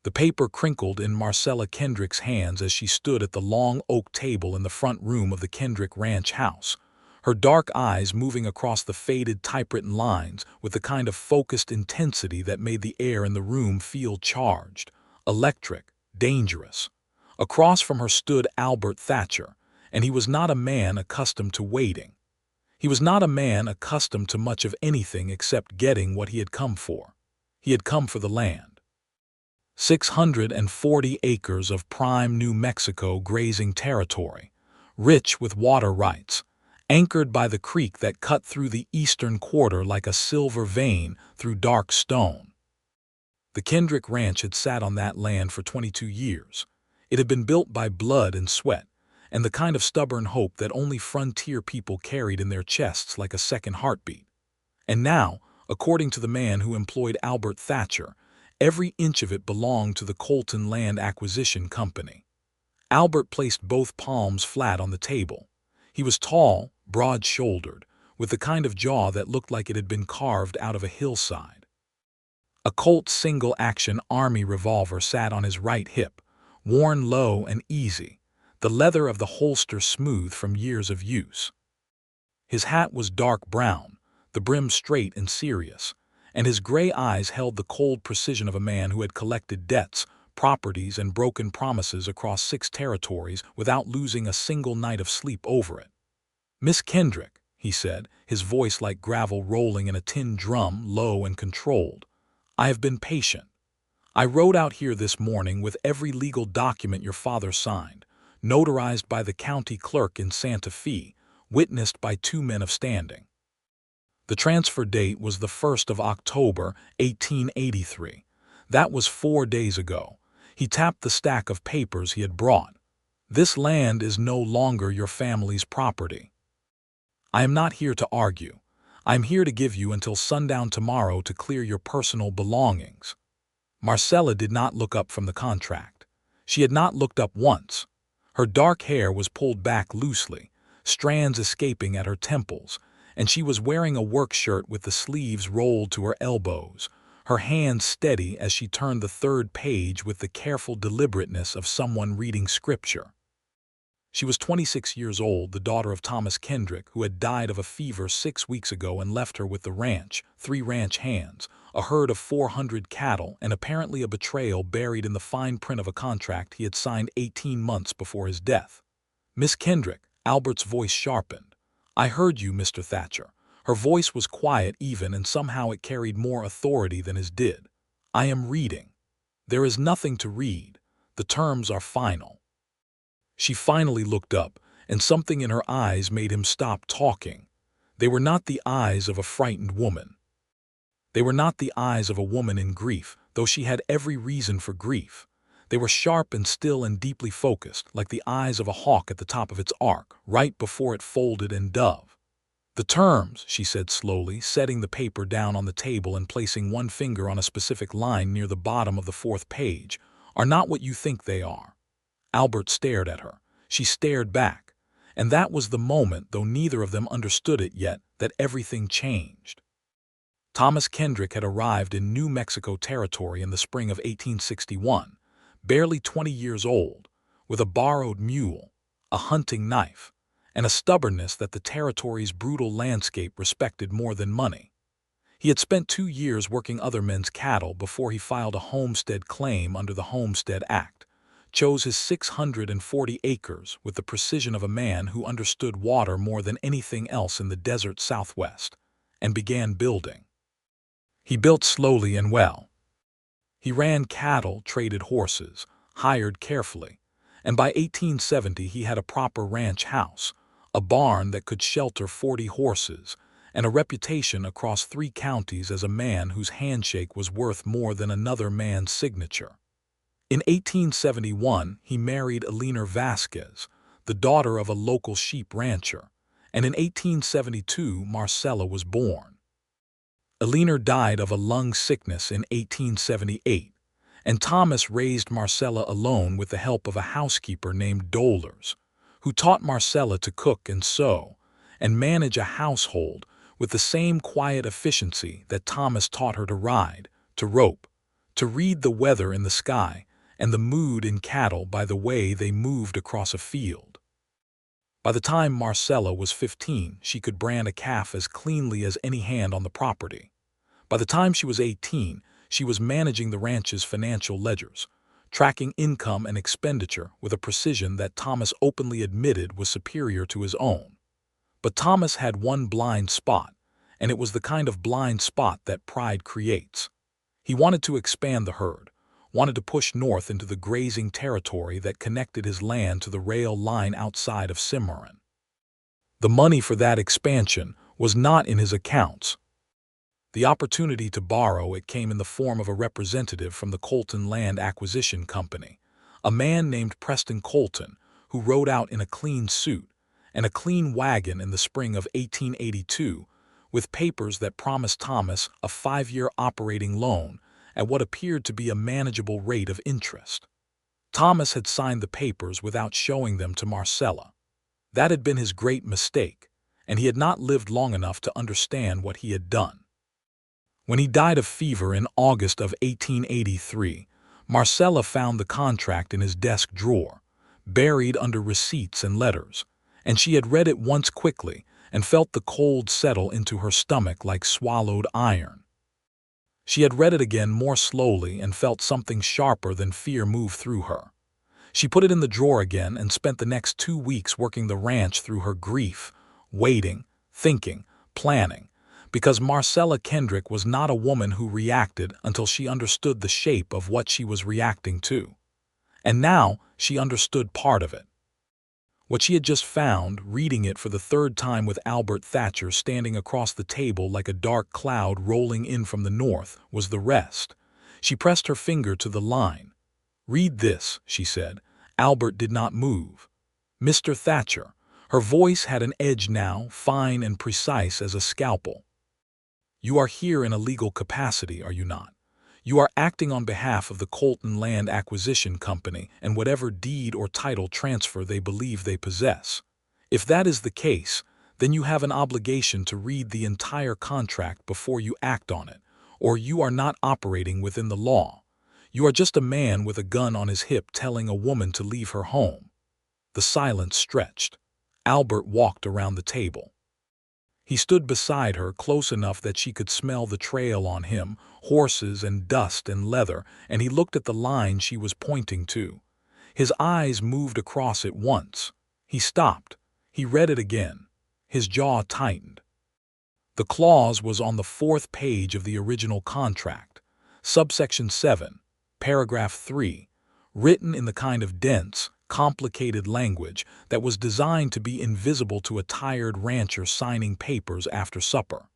The paper crinkled in Marcella Kendrick's hands as she stood at the long oak table in the front room of the Kendrick Ranch house, her dark eyes moving across the faded typewritten lines with the kind of focused intensity that made the air in the room feel charged, electric, dangerous. Across from her stood Albert Thatcher, and he was not a man accustomed to waiting. He was not a man accustomed to much of anything except getting what he had come for. He had come for the land. 640 acres of prime New Mexico grazing territory, rich with water rights, anchored by the creek that cut through the eastern quarter like a silver vein through dark stone. The Kendrick Ranch had sat on that land for 22 years. It had been built by blood and sweat, and the kind of stubborn hope that only frontier people carried in their chests like a second heartbeat. And now, according to the man who employed Albert Thatcher, every inch of it belonged to the Colton Land Acquisition Company. Albert placed both palms flat on the table. He was tall, broad-shouldered, with the kind of jaw that looked like it had been carved out of a hillside. A Colt single-action Army revolver sat on his right hip, worn low and easy, the leather of the holster smooth from years of use. His hat was dark brown, the brim straight and serious, and his gray eyes held the cold precision of a man who had collected debts, properties, and broken promises across 6 territories without losing a single night of sleep over it. "Miss Kendrick," he said, his voice like gravel rolling in a tin drum, low and controlled, "I have been patient. I rode out here this morning with every legal document your father signed, notarized by the county clerk in Santa Fe, witnessed by 2 men of standing. The transfer date was the 1st of October, 1883. That was 4 days ago." He tapped the stack of papers he had brought. "This land is no longer your family's property. I am not here to argue. I am here to give you until sundown tomorrow to clear your personal belongings." Marcella did not look up from the contract. She had not looked up once. Her dark hair was pulled back loosely, strands escaping at her temples, and she was wearing a work shirt with the sleeves rolled to her elbows, her hands steady as she turned the 3rd page with the careful deliberateness of someone reading scripture. She was 26 years old, the daughter of Thomas Kendrick, who had died of a fever 6 weeks ago and left her with the ranch, 3 ranch hands, a herd of 400 cattle, and apparently a betrayal buried in the fine print of a contract he had signed 18 months before his death. "Miss Kendrick," Albert's voice sharpened. "I heard you, Mr. Thatcher." Her voice was quiet even, and somehow it carried more authority than his did. "I am reading. There is nothing to read. The terms are final." She finally looked up, and something in her eyes made him stop talking. They were not the eyes of a frightened woman. They were not the eyes of a woman in grief, though she had every reason for grief. They were sharp and still and deeply focused, like the eyes of a hawk at the top of its arc, right before it folded and dove. "The terms," she said slowly, setting the paper down on the table and placing one finger on a specific line near the bottom of the 4th page, "are not what you think they are." Albert stared at her. She stared back. And that was the moment, though neither of them understood it yet, that everything changed. Thomas Kendrick had arrived in New Mexico territory in the spring of 1861, barely 20 years old, with a borrowed mule, a hunting knife, and a stubbornness that the territory's brutal landscape respected more than money. He had spent 2 years working other men's cattle before he filed a homestead claim under the Homestead Act, chose his 640 acres with the precision of a man who understood water more than anything else in the desert Southwest, and began building. He built slowly and well. He ran cattle, traded horses, hired carefully, and by 1870 he had a proper ranch house, a barn that could shelter 40 horses, and a reputation across 3 counties as a man whose handshake was worth more than another man's signature. In 1871, he married Eleanor Vasquez, the daughter of a local sheep rancher, and in 1872 Marcella was born. Eleanor died of a lung sickness in 1878, and Thomas raised Marcella alone with the help of a housekeeper named Dolers, who taught Marcella to cook and sew, and manage a household with the same quiet efficiency that Thomas taught her to ride, to rope, to read the weather in the sky and the mood in cattle by the way they moved across a field. By the time Marcella was 15, she could brand a calf as cleanly as any hand on the property. By the time she was 18, she was managing the ranch's financial ledgers, tracking income and expenditure with a precision that Thomas openly admitted was superior to his own. But Thomas had one blind spot, and it was the kind of blind spot that pride creates. He wanted to expand the herd, wanted to push north into the grazing territory that connected his land to the rail line outside of Cimarron. The money for that expansion was not in his accounts. The opportunity to borrow it came in the form of a representative from the Colton Land Acquisition Company, a man named Preston Colton, who rode out in a clean suit and a clean wagon in the spring of 1882, with papers that promised Thomas a 5-year operating loan at what appeared to be a manageable rate of interest. Thomas had signed the papers without showing them to Marcella. That had been his great mistake, and he had not lived long enough to understand what he had done. When he died of fever in August of 1883, Marcella found the contract in his desk drawer, buried under receipts and letters, and she had read it once quickly and felt the cold settle into her stomach like swallowed iron. She had read it again more slowly and felt something sharper than fear move through her. She put it in the drawer again and spent the next 2 weeks working the ranch through her grief, waiting, thinking, planning, because Marcella Kendrick was not a woman who reacted until she understood the shape of what she was reacting to. And now she understood part of it. What she had just found, reading it for the 3rd time with Albert Thatcher standing across the table like a dark cloud rolling in from the north, was the rest. She pressed her finger to the line. "Read this," she said. Albert did not move. "Mr. Thatcher." Her voice had an edge now, fine and precise as a scalpel. "You are here in a legal capacity, are you not? You are acting on behalf of the Colton Land Acquisition Company and whatever deed or title transfer they believe they possess. If that is the case, then you have an obligation to read the entire contract before you act on it, or you are not operating within the law. You are just a man with a gun on his hip telling a woman to leave her home." The silence stretched. Albert walked around the table. He stood beside her close enough that she could smell the trail on him, horses and dust and leather, and he looked at the line she was pointing to. His eyes moved across it once. He stopped. He read it again. His jaw tightened. The clause was on the 4th page of the original contract, subsection 7, paragraph 3, written in the kind of dense, complicated language that was designed to be invisible to a tired rancher signing papers after supper.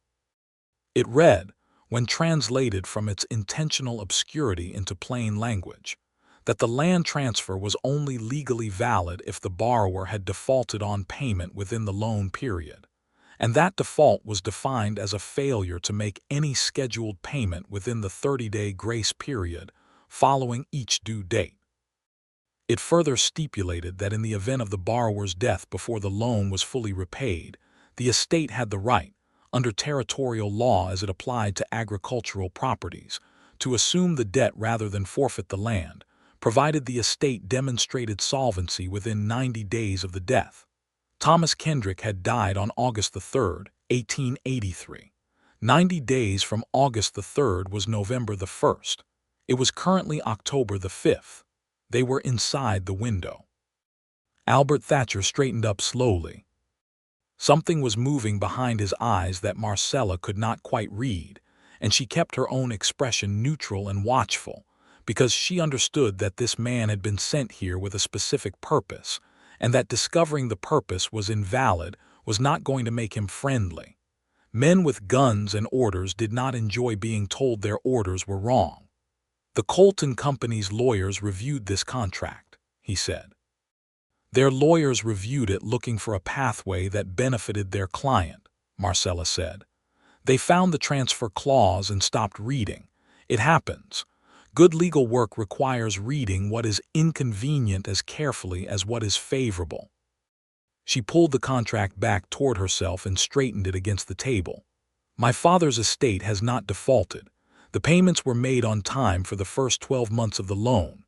It read, when translated from its intentional obscurity into plain language, that the land transfer was only legally valid if the borrower had defaulted on payment within the loan period, and that default was defined as a failure to make any scheduled payment within the 30-day grace period following each due date. It further stipulated that in the event of the borrower's death before the loan was fully repaid, the estate had the right, under territorial law as it applied to agricultural properties, to assume the debt rather than forfeit the land, provided the estate demonstrated solvency within 90 days of the death. Thomas Kendrick had died on August 3, 1883. 90 days from August 3 was November 1. It was currently October 5. They were inside the window. Albert Thatcher straightened up slowly. Something was moving behind his eyes that Marcella could not quite read, and she kept her own expression neutral and watchful, because she understood that this man had been sent here with a specific purpose, and that discovering the purpose was invalid was not going to make him friendly. Men with guns and orders did not enjoy being told their orders were wrong. "The Colton Company's lawyers reviewed this contract," he said. "Their lawyers reviewed it looking for a pathway that benefited their client," Marcella said. "They found the transfer clause and stopped reading. It happens. Good legal work requires reading what is inconvenient as carefully as what is favorable." She pulled the contract back toward herself and straightened it against the table. "My father's estate has not defaulted. The payments were made on time for the first 12 months of the loan.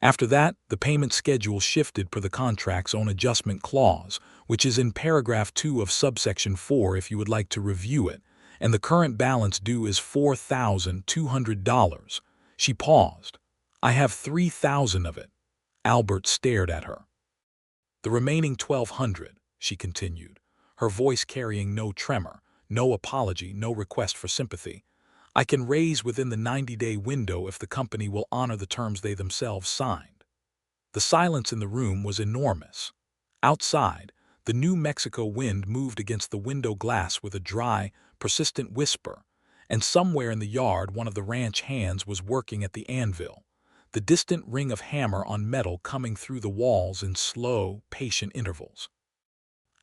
After that, the payment schedule shifted per the contract's own adjustment clause, which is in paragraph 2 of subsection 4 if you would like to review it, and the current balance due is $4,200. She paused. I have $3,000 of it. Albert stared at her. The remaining $1,200, she continued, her voice carrying no tremor, no apology, no request for sympathy. I can raise within the 90-day window if the company will honor the terms they themselves signed. The silence in the room was enormous. Outside, the New Mexico wind moved against the window glass with a dry, persistent whisper, and somewhere in the yard one of the ranch hands was working at the anvil, the distant ring of hammer on metal coming through the walls in slow, patient intervals.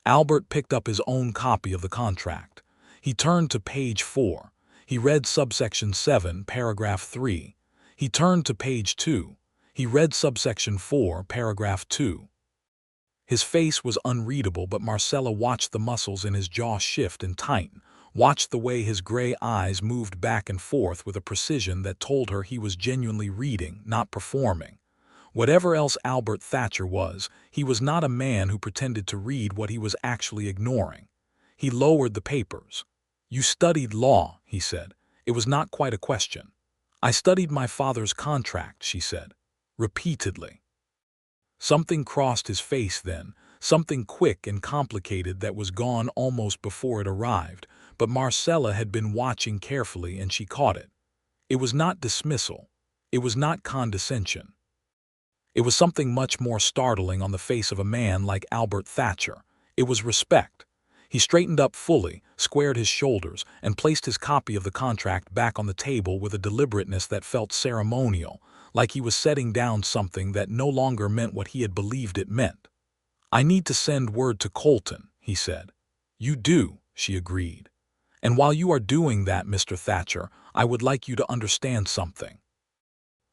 Albert picked up his own copy of the contract. He turned to page 4. He read subsection 7, paragraph 3. He turned to page 2. He read subsection 4, paragraph 2. His face was unreadable, but Marcella watched the muscles in his jaw shift and tighten, watched the way his gray eyes moved back and forth with a precision that told her he was genuinely reading, not performing. Whatever else Albert Thatcher was, he was not a man who pretended to read what he was actually ignoring. He lowered the papers. "You studied law," he said. It was not quite a question. "I studied my father's contract," she said, repeatedly. Something crossed his face then, something quick and complicated that was gone almost before it arrived, but Marcella had been watching carefully and she caught it. It was not dismissal. It was not condescension. It was something much more startling on the face of a man like Albert Thatcher. It was respect. He straightened up fully, squared his shoulders, and placed his copy of the contract back on the table with a deliberateness that felt ceremonial, like he was setting down something that no longer meant what he had believed it meant. "I need to send word to Colton," he said. "You do," she agreed. "And while you are doing that, Mr. Thatcher, I would like you to understand something.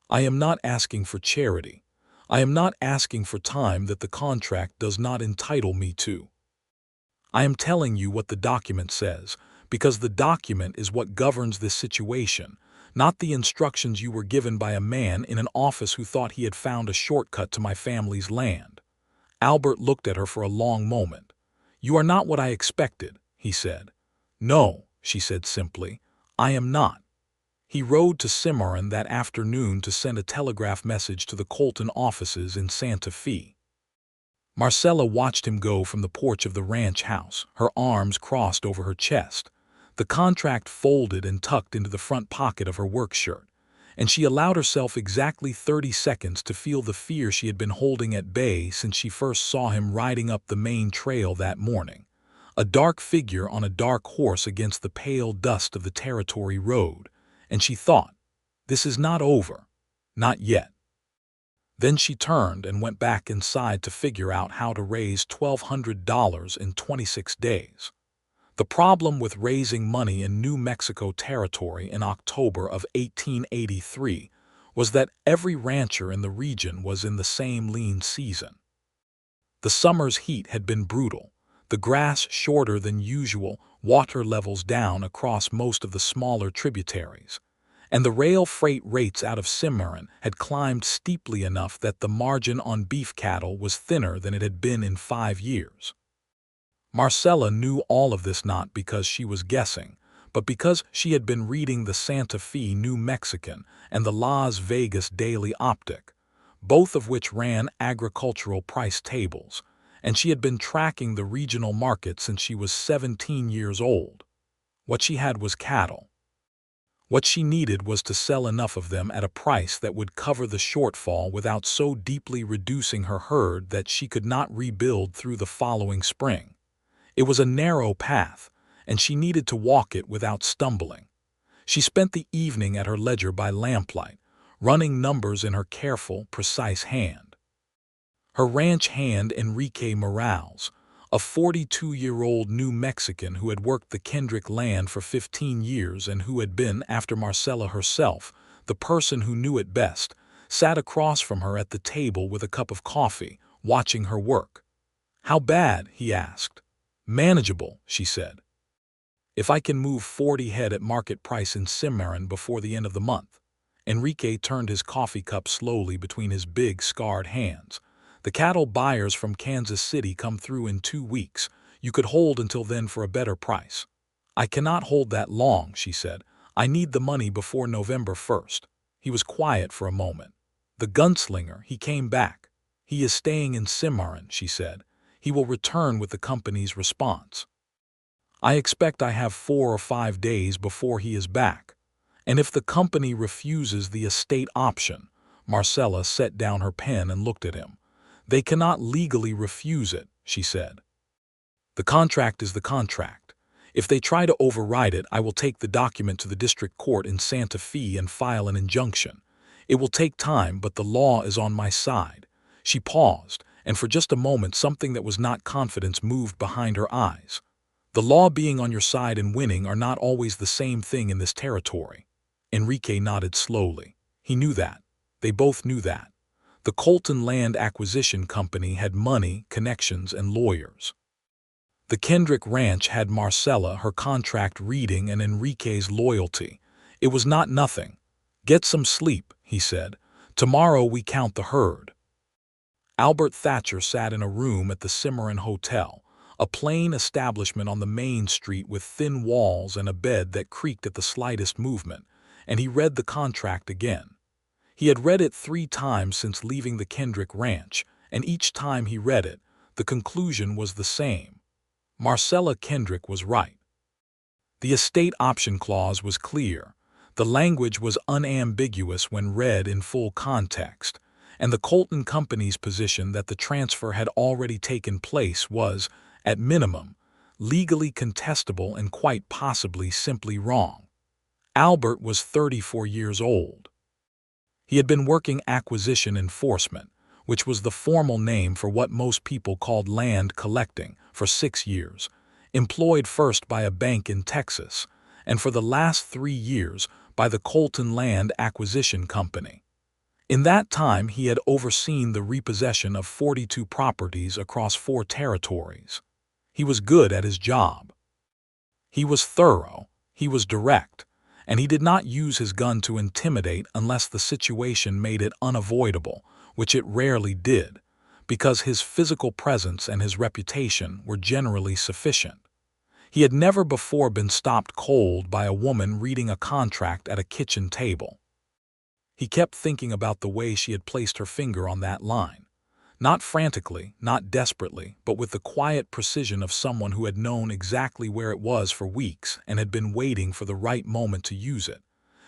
I am not asking for charity. I am not asking for time that the contract does not entitle me to. I am telling you what the document says, because the document is what governs this situation, not the instructions you were given by a man in an office who thought he had found a shortcut to my family's land." Albert looked at her for a long moment. "You are not what I expected," he said. "No," she said simply, "I am not." He rode to Cimarron that afternoon to send a telegraph message to the Colton offices in Santa Fe. Marcella watched him go from the porch of the ranch house, her arms crossed over her chest, the contract folded and tucked into the front pocket of her work shirt, and she allowed herself exactly 30 seconds to feel the fear she had been holding at bay since she first saw him riding up the main trail that morning, a dark figure on a dark horse against the pale dust of the Territory road, and she thought, "This is not over, not yet." Then she turned and went back inside to figure out how to raise $1,200 in 26 days. The problem with raising money in New Mexico Territory in October of 1883 was that every rancher in the region was in the same lean season. The summer's heat had been brutal, the grass shorter than usual, water levels down across most of the smaller tributaries, and the rail freight rates out of Cimarron had climbed steeply enough that the margin on beef cattle was thinner than it had been in 5 years. Marcella knew all of this not because she was guessing, but because she had been reading the Santa Fe New Mexican and the Las Vegas Daily Optic, both of which ran agricultural price tables, and she had been tracking the regional market since she was 17 years old. What she had was cattle. What she needed was to sell enough of them at a price that would cover the shortfall without so deeply reducing her herd that she could not rebuild through the following spring. It was a narrow path, and she needed to walk it without stumbling. She spent the evening at her ledger by lamplight, running numbers in her careful, precise hand. Her ranch hand, Enrique Morales, a 42-year-old New Mexican who had worked the Kendrick land for 15 years and who had been, after Marcella herself, the person who knew it best, sat across from her at the table with a cup of coffee, watching her work. "How bad?" he asked. "Manageable," she said. If I can move 40 head at market price in Cimarron before the end of the month. Enrique turned his coffee cup slowly between his big, scarred hands. The cattle buyers from Kansas City come through in 2 weeks. You could hold until then for a better price. I cannot hold that long, she said. I need the money before November 1st. He was quiet for a moment. The gunslinger, he came back. He is staying in Cimarron, she said. He will return with the company's response. I expect I have 4 or 5 days before he is back. And if the company refuses the estate option, Marcella set down her pen and looked at him. They cannot legally refuse it, she said. The contract is the contract. If they try to override it, I will take the document to the district court in Santa Fe and file an injunction. It will take time, but the law is on my side. She paused, and for just a moment something that was not confidence moved behind her eyes. The law being on your side and winning are not always the same thing in this territory. Enrique nodded slowly. He knew that. They both knew that. The Colton Land Acquisition Company had money, connections, and lawyers. The Kendrick Ranch had Marcella, her contract reading, and Enrique's loyalty. It was not nothing. Get some sleep, he said. Tomorrow we count the herd. Albert Thatcher sat in a room at the Cimarron Hotel, a plain establishment on the main street with thin walls and a bed that creaked at the slightest movement, and he read the contract again. He had read it 3 times since leaving the Kendrick Ranch, and each time he read it, the conclusion was the same. Marcella Kendrick was right. The estate option clause was clear. The language was unambiguous when read in full context, and the Colton Company's position that the transfer had already taken place was, at minimum, legally contestable and quite possibly simply wrong. Albert was 34 years old. He had been working acquisition enforcement, which was the formal name for what most people called land collecting, for 6 years, employed first by a bank in Texas, and for the last 3 years by the Colton Land Acquisition Company. In that time, he had overseen the repossession of 42 properties across 4 territories. He was good at his job. He was thorough, he was direct, and he did not use his gun to intimidate unless the situation made it unavoidable, which it rarely did, because his physical presence and his reputation were generally sufficient. He had never before been stopped cold by a woman reading a contract at a kitchen table. He kept thinking about the way she had placed her finger on that line. Not frantically, not desperately, but with the quiet precision of someone who had known exactly where it was for weeks and had been waiting for the right moment to use it.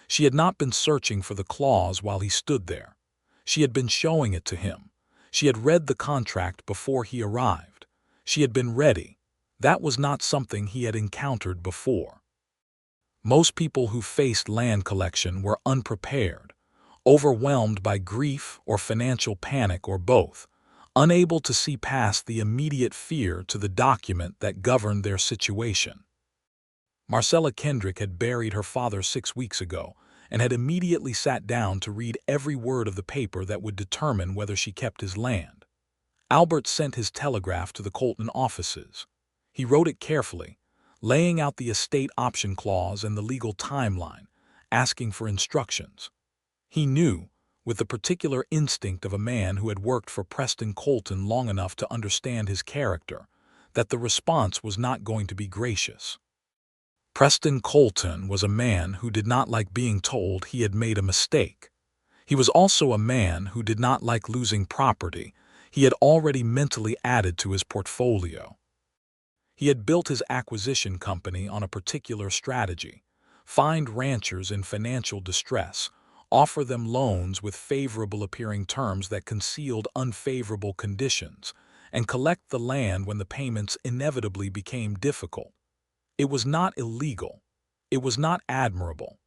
She had not been searching for the clause while he stood there. She had been showing it to him. She had read the contract before he arrived. She had been ready. That was not something he had encountered before. Most people who faced land collection were unprepared, overwhelmed by grief or financial panic or both, unable to see past the immediate fear to the document that governed their situation. Marcella Kendrick had buried her father 6 weeks ago and had immediately sat down to read every word of the paper that would determine whether she kept his land. Albert sent his telegraph to the Colton offices. He wrote it carefully, laying out the estate option clause and the legal timeline, asking for instructions. He knew, with the particular instinct of a man who had worked for Preston Colton long enough to understand his character, that the response was not going to be gracious. Preston Colton was a man who did not like being told he had made a mistake. He was also a man who did not like losing property he had already mentally added to his portfolio. He had built his acquisition company on a particular strategy: find ranchers in financial distress, offer them loans with favorable-appearing terms that concealed unfavorable conditions, and collect the land when the payments inevitably became difficult. It was not illegal. It was not admirable.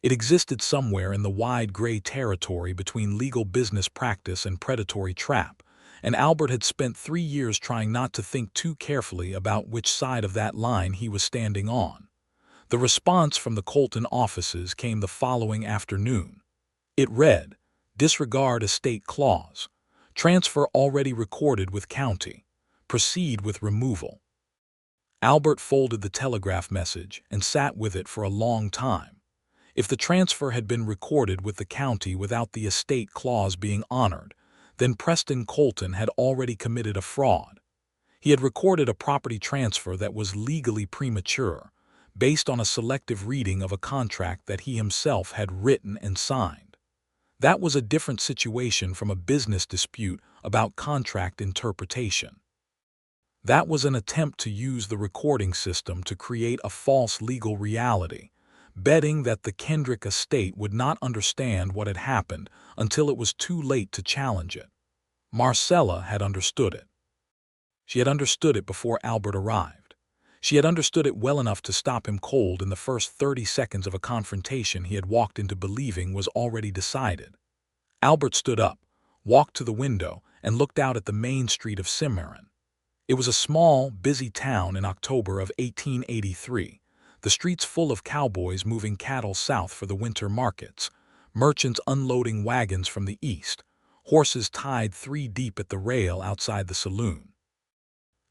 It existed somewhere in the wide gray territory between legal business practice and predatory trap, and Albert had spent 3 years trying not to think too carefully about which side of that line he was standing on. The response from the Colton offices came the following afternoon. It read, "Disregard estate clause. Transfer already recorded with county. Proceed with removal." Albert folded the telegraph message and sat with it for a long time. If the transfer had been recorded with the county without the estate clause being honored, then Preston Colton had already committed a fraud. He had recorded a property transfer that was legally premature, based on a selective reading of a contract that he himself had written and signed. That was a different situation from a business dispute about contract interpretation. That was an attempt to use the recording system to create a false legal reality, betting that the Kendrick estate would not understand what had happened until it was too late to challenge it. Marcella had understood it. She had understood it before Albert arrived. She had understood it well enough to stop him cold in the first 30 seconds of a confrontation he had walked into believing was already decided. Albert stood up, walked to the window, and looked out at the main street of Cimarron. It was a small, busy town in October of 1883, the streets full of cowboys moving cattle south for the winter markets, merchants unloading wagons from the east, horses tied 3 deep at the rail outside the saloon.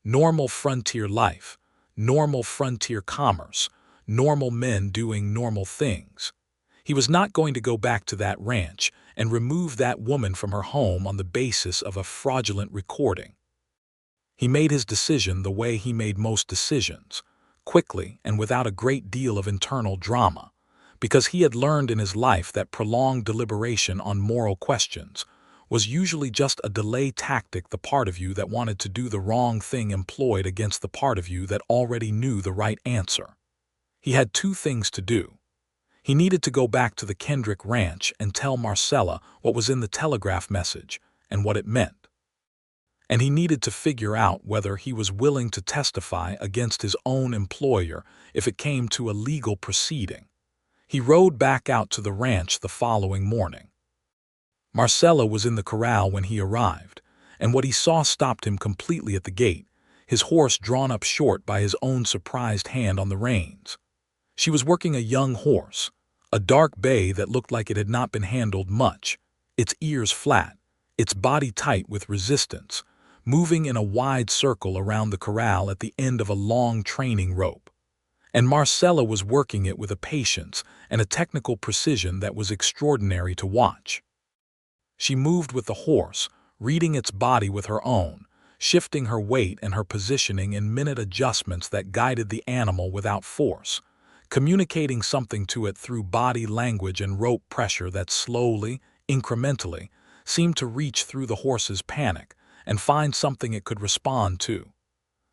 Normal frontier life, normal frontier commerce, normal men doing normal things. He was not going to go back to that ranch and remove that woman from her home on the basis of a fraudulent recording. He made his decision the way he made most decisions, quickly and without a great deal of internal drama, because he had learned in his life that prolonged deliberation on moral questions was usually just a delay tactic the part of you that wanted to do the wrong thing employed against the part of you that already knew the right answer. He had 2 things to do. He needed to go back to the Kendrick ranch and tell Marcella what was in the telegraph message and what it meant. And he needed to figure out whether he was willing to testify against his own employer if it came to a legal proceeding. He rode back out to the ranch the following morning. Marcella was in the corral when he arrived, and what he saw stopped him completely at the gate, his horse drawn up short by his own surprised hand on the reins. She was working a young horse, a dark bay that looked like it had not been handled much, its ears flat, its body tight with resistance, moving in a wide circle around the corral at the end of a long training rope. And Marcella was working it with a patience and a technical precision that was extraordinary to watch. She moved with the horse, reading its body with her own, shifting her weight and her positioning in minute adjustments that guided the animal without force, communicating something to it through body language and rope pressure that slowly, incrementally, seemed to reach through the horse's panic and find something it could respond to.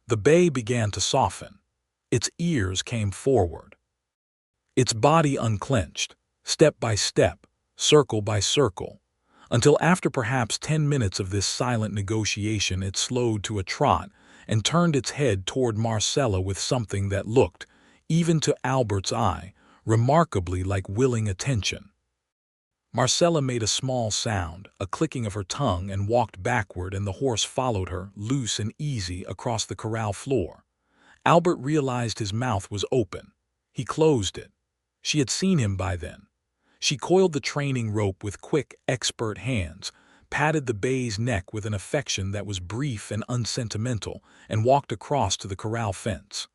The bay began to soften. Its ears came forward. Its body unclenched, step by step, circle by circle, until after perhaps 10 minutes of this silent negotiation it slowed to a trot and turned its head toward Marcella with something that looked, even to Albert's eye, remarkably like willing attention. Marcella made a small sound, a clicking of her tongue, and walked backward, and the horse followed her, loose and easy, across the corral floor. Albert realized his mouth was open. He closed it. She had seen him by then. She coiled the training rope with quick, expert hands, patted the bay's neck with an affection that was brief and unsentimental, and walked across to the corral fence.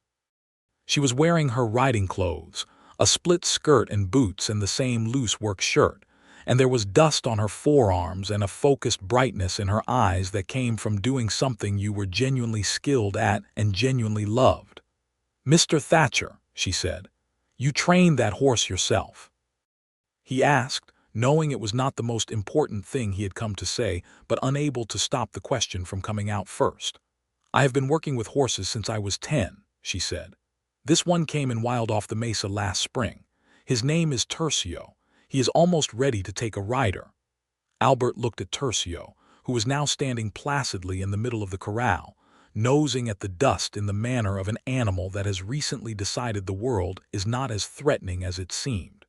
She was wearing her riding clothes, a split skirt and boots and the same loose work shirt, and there was dust on her forearms and a focused brightness in her eyes that came from doing something you were genuinely skilled at and genuinely loved. "Mr. Thatcher," she said, "you trained that horse yourself?" He asked, knowing it was not the most important thing he had come to say, but unable to stop the question from coming out first. "I have been working with horses since I was 10, she said. "This one came in wild off the mesa last spring. His name is Tercio. He is almost ready to take a rider." Albert looked at Tercio, who was now standing placidly in the middle of the corral, nosing at the dust in the manner of an animal that has recently decided the world is not as threatening as it seemed.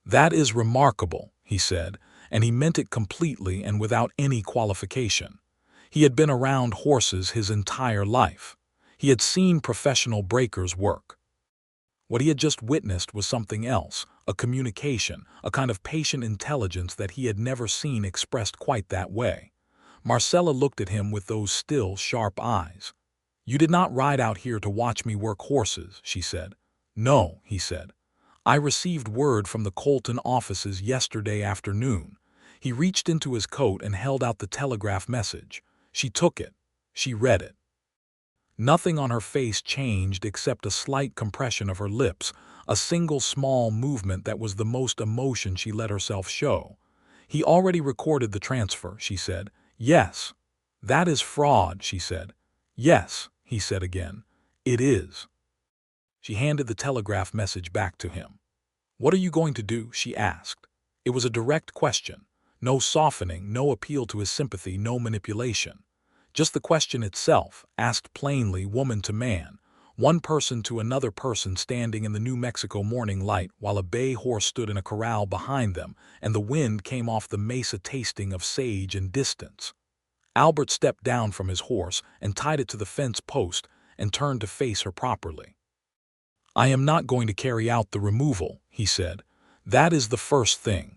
"That is remarkable," he said, and he meant it completely and without any qualification. He had been around horses his entire life. He had seen professional breakers work. What he had just witnessed was something else, a communication, a kind of patient intelligence that he had never seen expressed quite that way. Marcella looked at him with those still, sharp eyes. You did not ride out here to watch me work horses, she said. No, he said. I received word from the Colton offices yesterday afternoon. He reached into his coat and held out the telegraph message. She took it. She read it. Nothing on her face changed except a slight compression of her lips, a single small movement that was the most emotion she let herself show. He already recorded the transfer, she said. Yes. That is fraud, she said. Yes, he said again. It is. She handed the telegraph message back to him. What are you going to do? She asked. It was a direct question. No softening, no appeal to his sympathy, no manipulation. Just the question itself, asked plainly, woman to man, one person to another person standing in the New Mexico morning light while a bay horse stood in a corral behind them and the wind came off the mesa tasting of sage and distance. Albert stepped down from his horse and tied it to the fence post and turned to face her properly. I am not going to carry out the removal, he said. That is the first thing.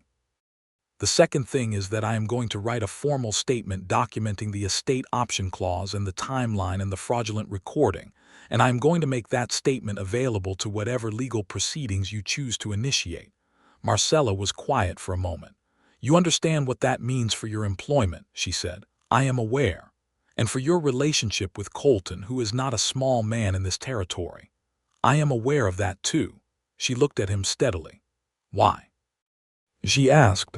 The second thing is that I am going to write a formal statement documenting the estate option clause and the timeline and the fraudulent recording, and I am going to make that statement available to whatever legal proceedings you choose to initiate. Marcella was quiet for a moment. You understand what that means for your employment, she said. I am aware. And for your relationship with Colton, who is not a small man in this territory. I am aware of that too. She looked at him steadily. Why? She asked.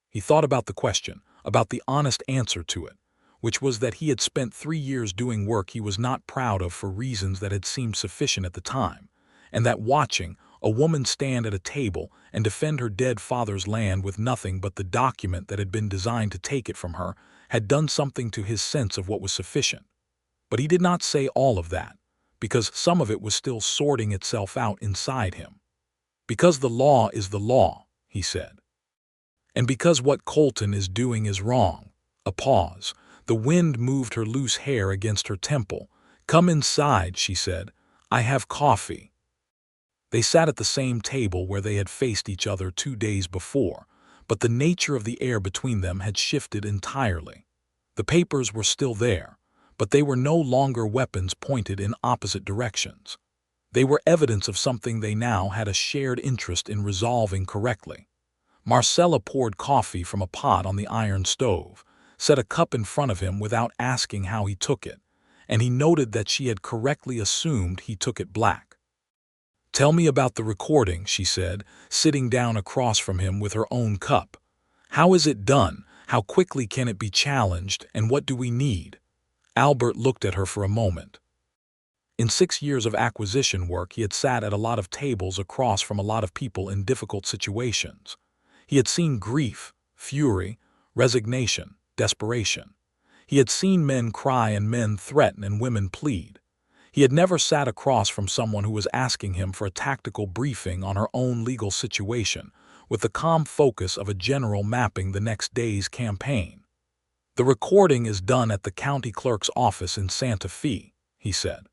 He thought about the question, about the honest answer to it, which was that he had spent 3 years doing work he was not proud of for reasons that had seemed sufficient at the time, and that watching a woman stand at a table and defend her dead father's land with nothing but the document that had been designed to take it from her had done something to his sense of what was sufficient. But he did not say all of that, because some of it was still sorting itself out inside him. Because the law is the law, he said. And because what Colton is doing is wrong. A pause. The wind moved her loose hair against her temple. Come inside, she said. I have coffee. They sat at the same table where they had faced each other 2 days before, but the nature of the air between them had shifted entirely. The papers were still there, but they were no longer weapons pointed in opposite directions. They were evidence of something they now had a shared interest in resolving correctly. Marcella poured coffee from a pot on the iron stove, set a cup in front of him without asking how he took it, and he noted that she had correctly assumed he took it black. Tell me about the recording, she said, sitting down across from him with her own cup. How is it done? How quickly can it be challenged, and what do we need? Albert looked at her for a moment. In 6 years of acquisition work, he had sat at a lot of tables across from a lot of people in difficult situations. He had seen grief, fury, resignation, desperation. He had seen men cry and men threaten and women plead. He had never sat across from someone who was asking him for a tactical briefing on her own legal situation, with the calm focus of a general mapping the next day's campaign. The recording is done at the county clerk's office in Santa Fe, he said.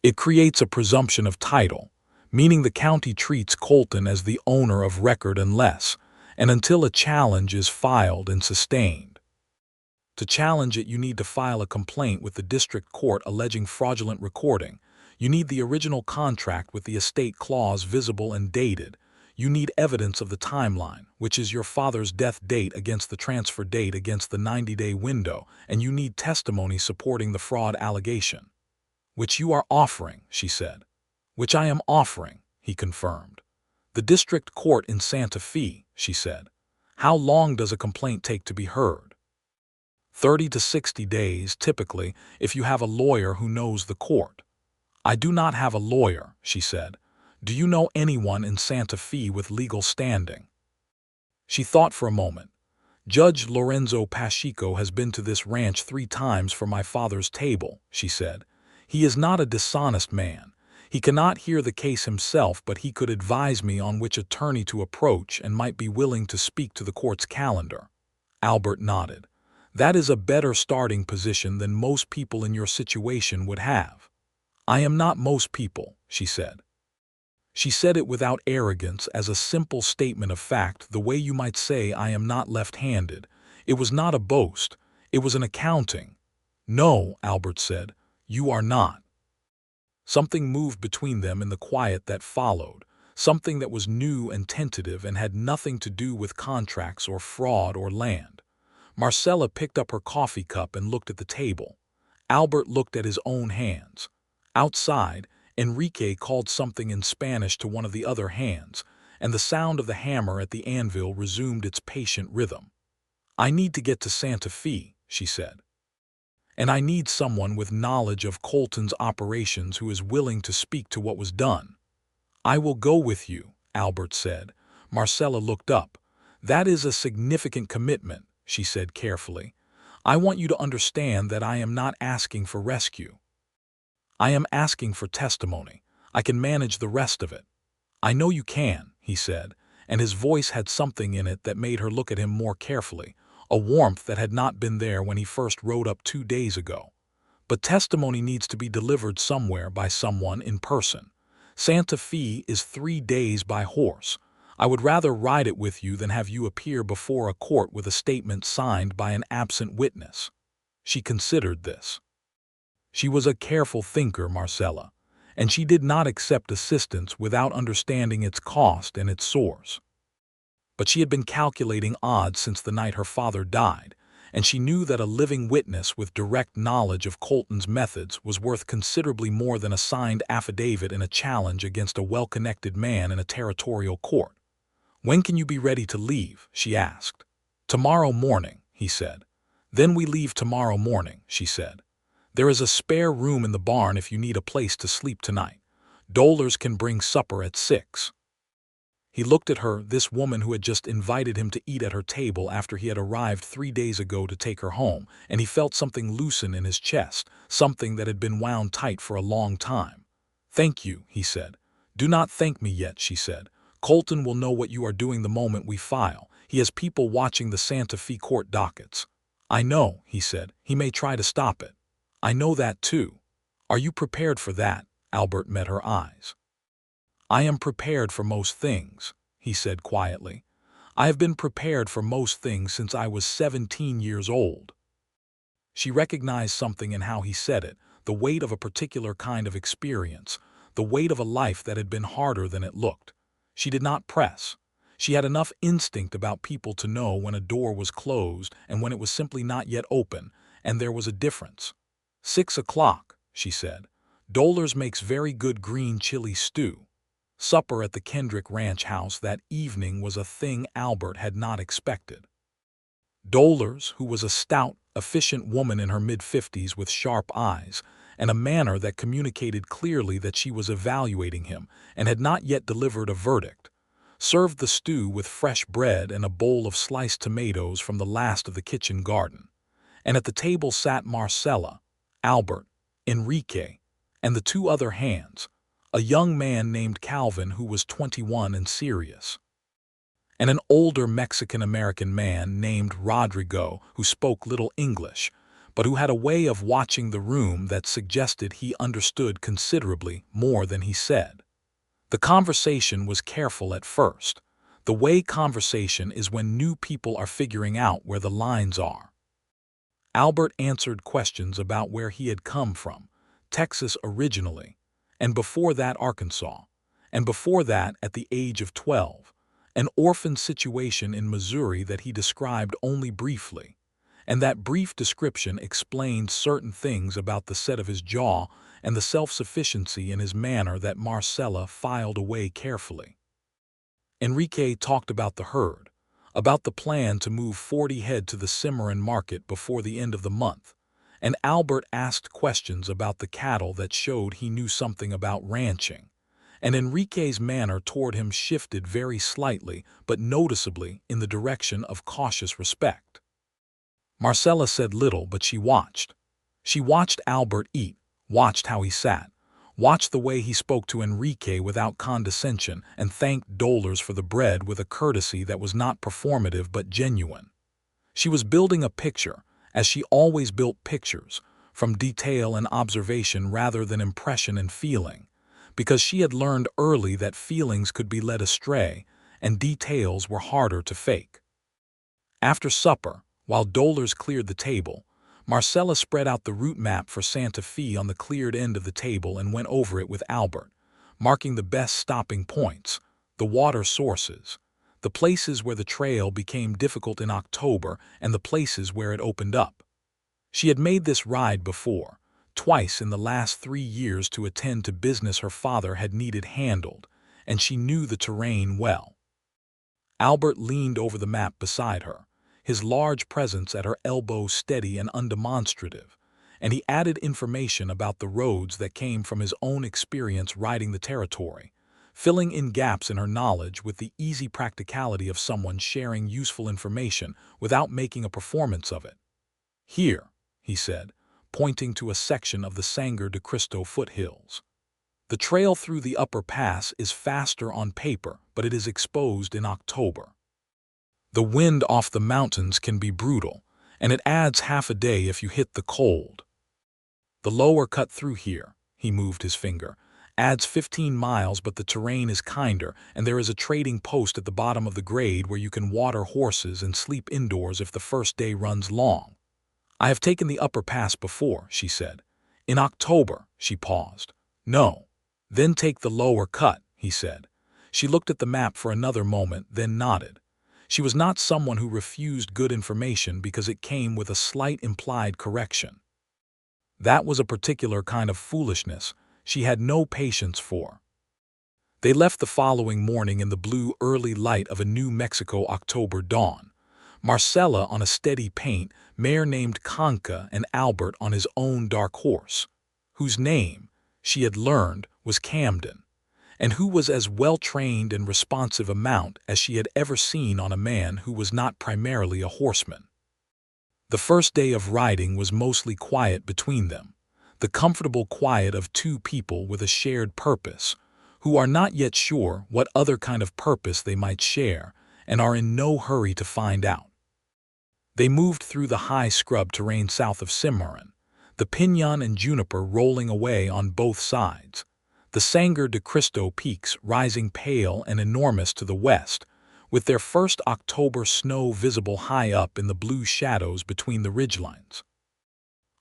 It creates a presumption of title, meaning the county treats Colton as the owner of record unless and until a challenge is filed and sustained. To challenge it, you need to file a complaint with the district court alleging fraudulent recording. You need the original contract with the estate clause visible and dated. You need evidence of the timeline, which is your father's death date against the transfer date against the 90-day window, and you need testimony supporting the fraud allegation. Which you are offering, she said. Which I am offering, he confirmed. The district court in Santa Fe, she said. How long does a complaint take to be heard? 30 to 60 days, typically, if you have a lawyer who knows the court. I do not have a lawyer, she said. Do you know anyone in Santa Fe with legal standing? She thought for a moment. Judge Lorenzo Pacheco has been to this ranch 3 times for my father's table, she said. He is not a dishonest man. He cannot hear the case himself, but he could advise me on which attorney to approach and might be willing to speak to the court's calendar. Albert nodded. That is a better starting position than most people in your situation would have. I am not most people, she said. She said it without arrogance, as a simple statement of fact, the way you might say I am not left-handed. It was not a boast. It was an accounting. No, Albert said. You are not. Something moved between them in the quiet that followed, something that was new and tentative and had nothing to do with contracts or fraud or land. Marcella picked up her coffee cup and looked at the table. Albert looked at his own hands. Outside, Enrique called something in Spanish to one of the other hands, and the sound of the hammer at the anvil resumed its patient rhythm. "I need to get to Santa Fe," she said. "And I need someone with knowledge of Colton's operations who is willing to speak to what was done." "I will go with you," Albert said. Marcella looked up. "That is a significant commitment," she said carefully. "I want you to understand that I am not asking for rescue. I am asking for testimony. I can manage the rest of it." "I know you can," he said, and his voice had something in it that made her look at him more carefully, a warmth that had not been there when he first rode up 2 days ago. "But testimony needs to be delivered somewhere by someone in person. Santa Fe is 3 days by horse. I would rather ride it with you than have you appear before a court with a statement signed by an absent witness." She considered this. She was a careful thinker, Marcella, and she did not accept assistance without understanding its cost and its source. But she had been calculating odds since the night her father died, and she knew that a living witness with direct knowledge of Colton's methods was worth considerably more than a signed affidavit in a challenge against a well-connected man in a territorial court. "When can you be ready to leave?" she asked. "Tomorrow morning," he said. "Then we leave tomorrow morning," she said. "There is a spare room in the barn if you need a place to sleep tonight. Dolers can bring supper at 6. He looked at her, this woman who had just invited him to eat at her table after he had arrived 3 days ago to take her home, and he felt something loosen in his chest, something that had been wound tight for a long time. "Thank you," he said. "Do not thank me yet," she said. "Colton will know what you are doing the moment we file. He has people watching the Santa Fe court dockets." "I know," he said. "He may try to stop it." "I know that too." "Are you prepared for that?" Albert met her eyes. "I am prepared for most things," he said quietly. "I have been prepared for most things since I was 17 years old." She recognized something in how he said it, the weight of a particular kind of experience, the weight of a life that had been harder than it looked. She did not press. She had enough instinct about people to know when a door was closed and when it was simply not yet open, and there was a difference. 6 o'clock, she said. "Dolers makes very good green chili stew." Supper at the Kendrick ranch house that evening was a thing Albert had not expected. Dolers, who was a stout, efficient woman in her mid-50s with sharp eyes, and a manner that communicated clearly that she was evaluating him and had not yet delivered a verdict, served the stew with fresh bread and a bowl of sliced tomatoes from the last of the kitchen garden. And at the table sat Marcella, Albert, Enrique, and the 2 other hands, a young man named Calvin who was 21 and serious, and an older Mexican-American man named Rodrigo who spoke little English, but who had a way of watching the room that suggested he understood considerably more than he said. The conversation was careful at first. The way conversation is when new people are figuring out where the lines are. Albert answered questions about where he had come from, Texas originally, and before that Arkansas, and before that at the age of 12, an orphan situation in Missouri that he described only briefly, and that brief description explained certain things about the set of his jaw and the self-sufficiency in his manner that Marcella filed away carefully. Enrique talked about the herd, about the plan to move 40 head to the Cimarron market before the end of the month, and Albert asked questions about the cattle that showed he knew something about ranching, and Enrique's manner toward him shifted very slightly but noticeably in the direction of cautious respect. Marcella said little, but she watched. She watched Albert eat, watched how he sat, watched the way he spoke to Enrique without condescension, and thanked Dolers for the bread with a courtesy that was not performative but genuine. She was building a picture, as she always built pictures, from detail and observation rather than impression and feeling, because she had learned early that feelings could be led astray and details were harder to fake. After supper, while Dolers cleared the table, Marcella spread out the route map for Santa Fe on the cleared end of the table and went over it with Albert, marking the best stopping points, the water sources, the places where the trail became difficult in October, and the places where it opened up. She had made this ride before, twice in the last 3 years to attend to business her father had needed handled, and she knew the terrain well. Albert leaned over the map beside her, his large presence at her elbow steady and undemonstrative, and he added information about the roads that came from his own experience riding the territory, filling in gaps in her knowledge with the easy practicality of someone sharing useful information without making a performance of it. "Here," he said, pointing to a section of the Sangre de Cristo foothills. "The trail through the upper pass is faster on paper, but it is exposed in October. The wind off the mountains can be brutal, and it adds half a day if you hit the cold. The lower cut through here," he moved his finger, "adds 15 miles, but the terrain is kinder, and there is a trading post at the bottom of the grade where you can water horses and sleep indoors if the first day runs long. I have taken the upper pass before," she said. "In October," she paused. "No. Then take the lower cut," he said. She looked at the map for another moment, then nodded. She was not someone who refused good information because it came with a slight implied correction. That was a particular kind of foolishness she had no patience for. They left the following morning in the blue early light of a New Mexico October dawn. Marcella on a steady paint mare named Conca and Albert on his own dark horse, whose name, she had learned, was Camden, and who was as well-trained and responsive a mount as she had ever seen on a man who was not primarily a horseman. The first day of riding was mostly quiet between them, the comfortable quiet of two people with a shared purpose, who are not yet sure what other kind of purpose they might share and are in no hurry to find out. They moved through the high scrub terrain south of Cimarron, the pinon and juniper rolling away on both sides, the Sangre de Cristo peaks rising pale and enormous to the west, with their first October snow visible high up in the blue shadows between the ridgelines.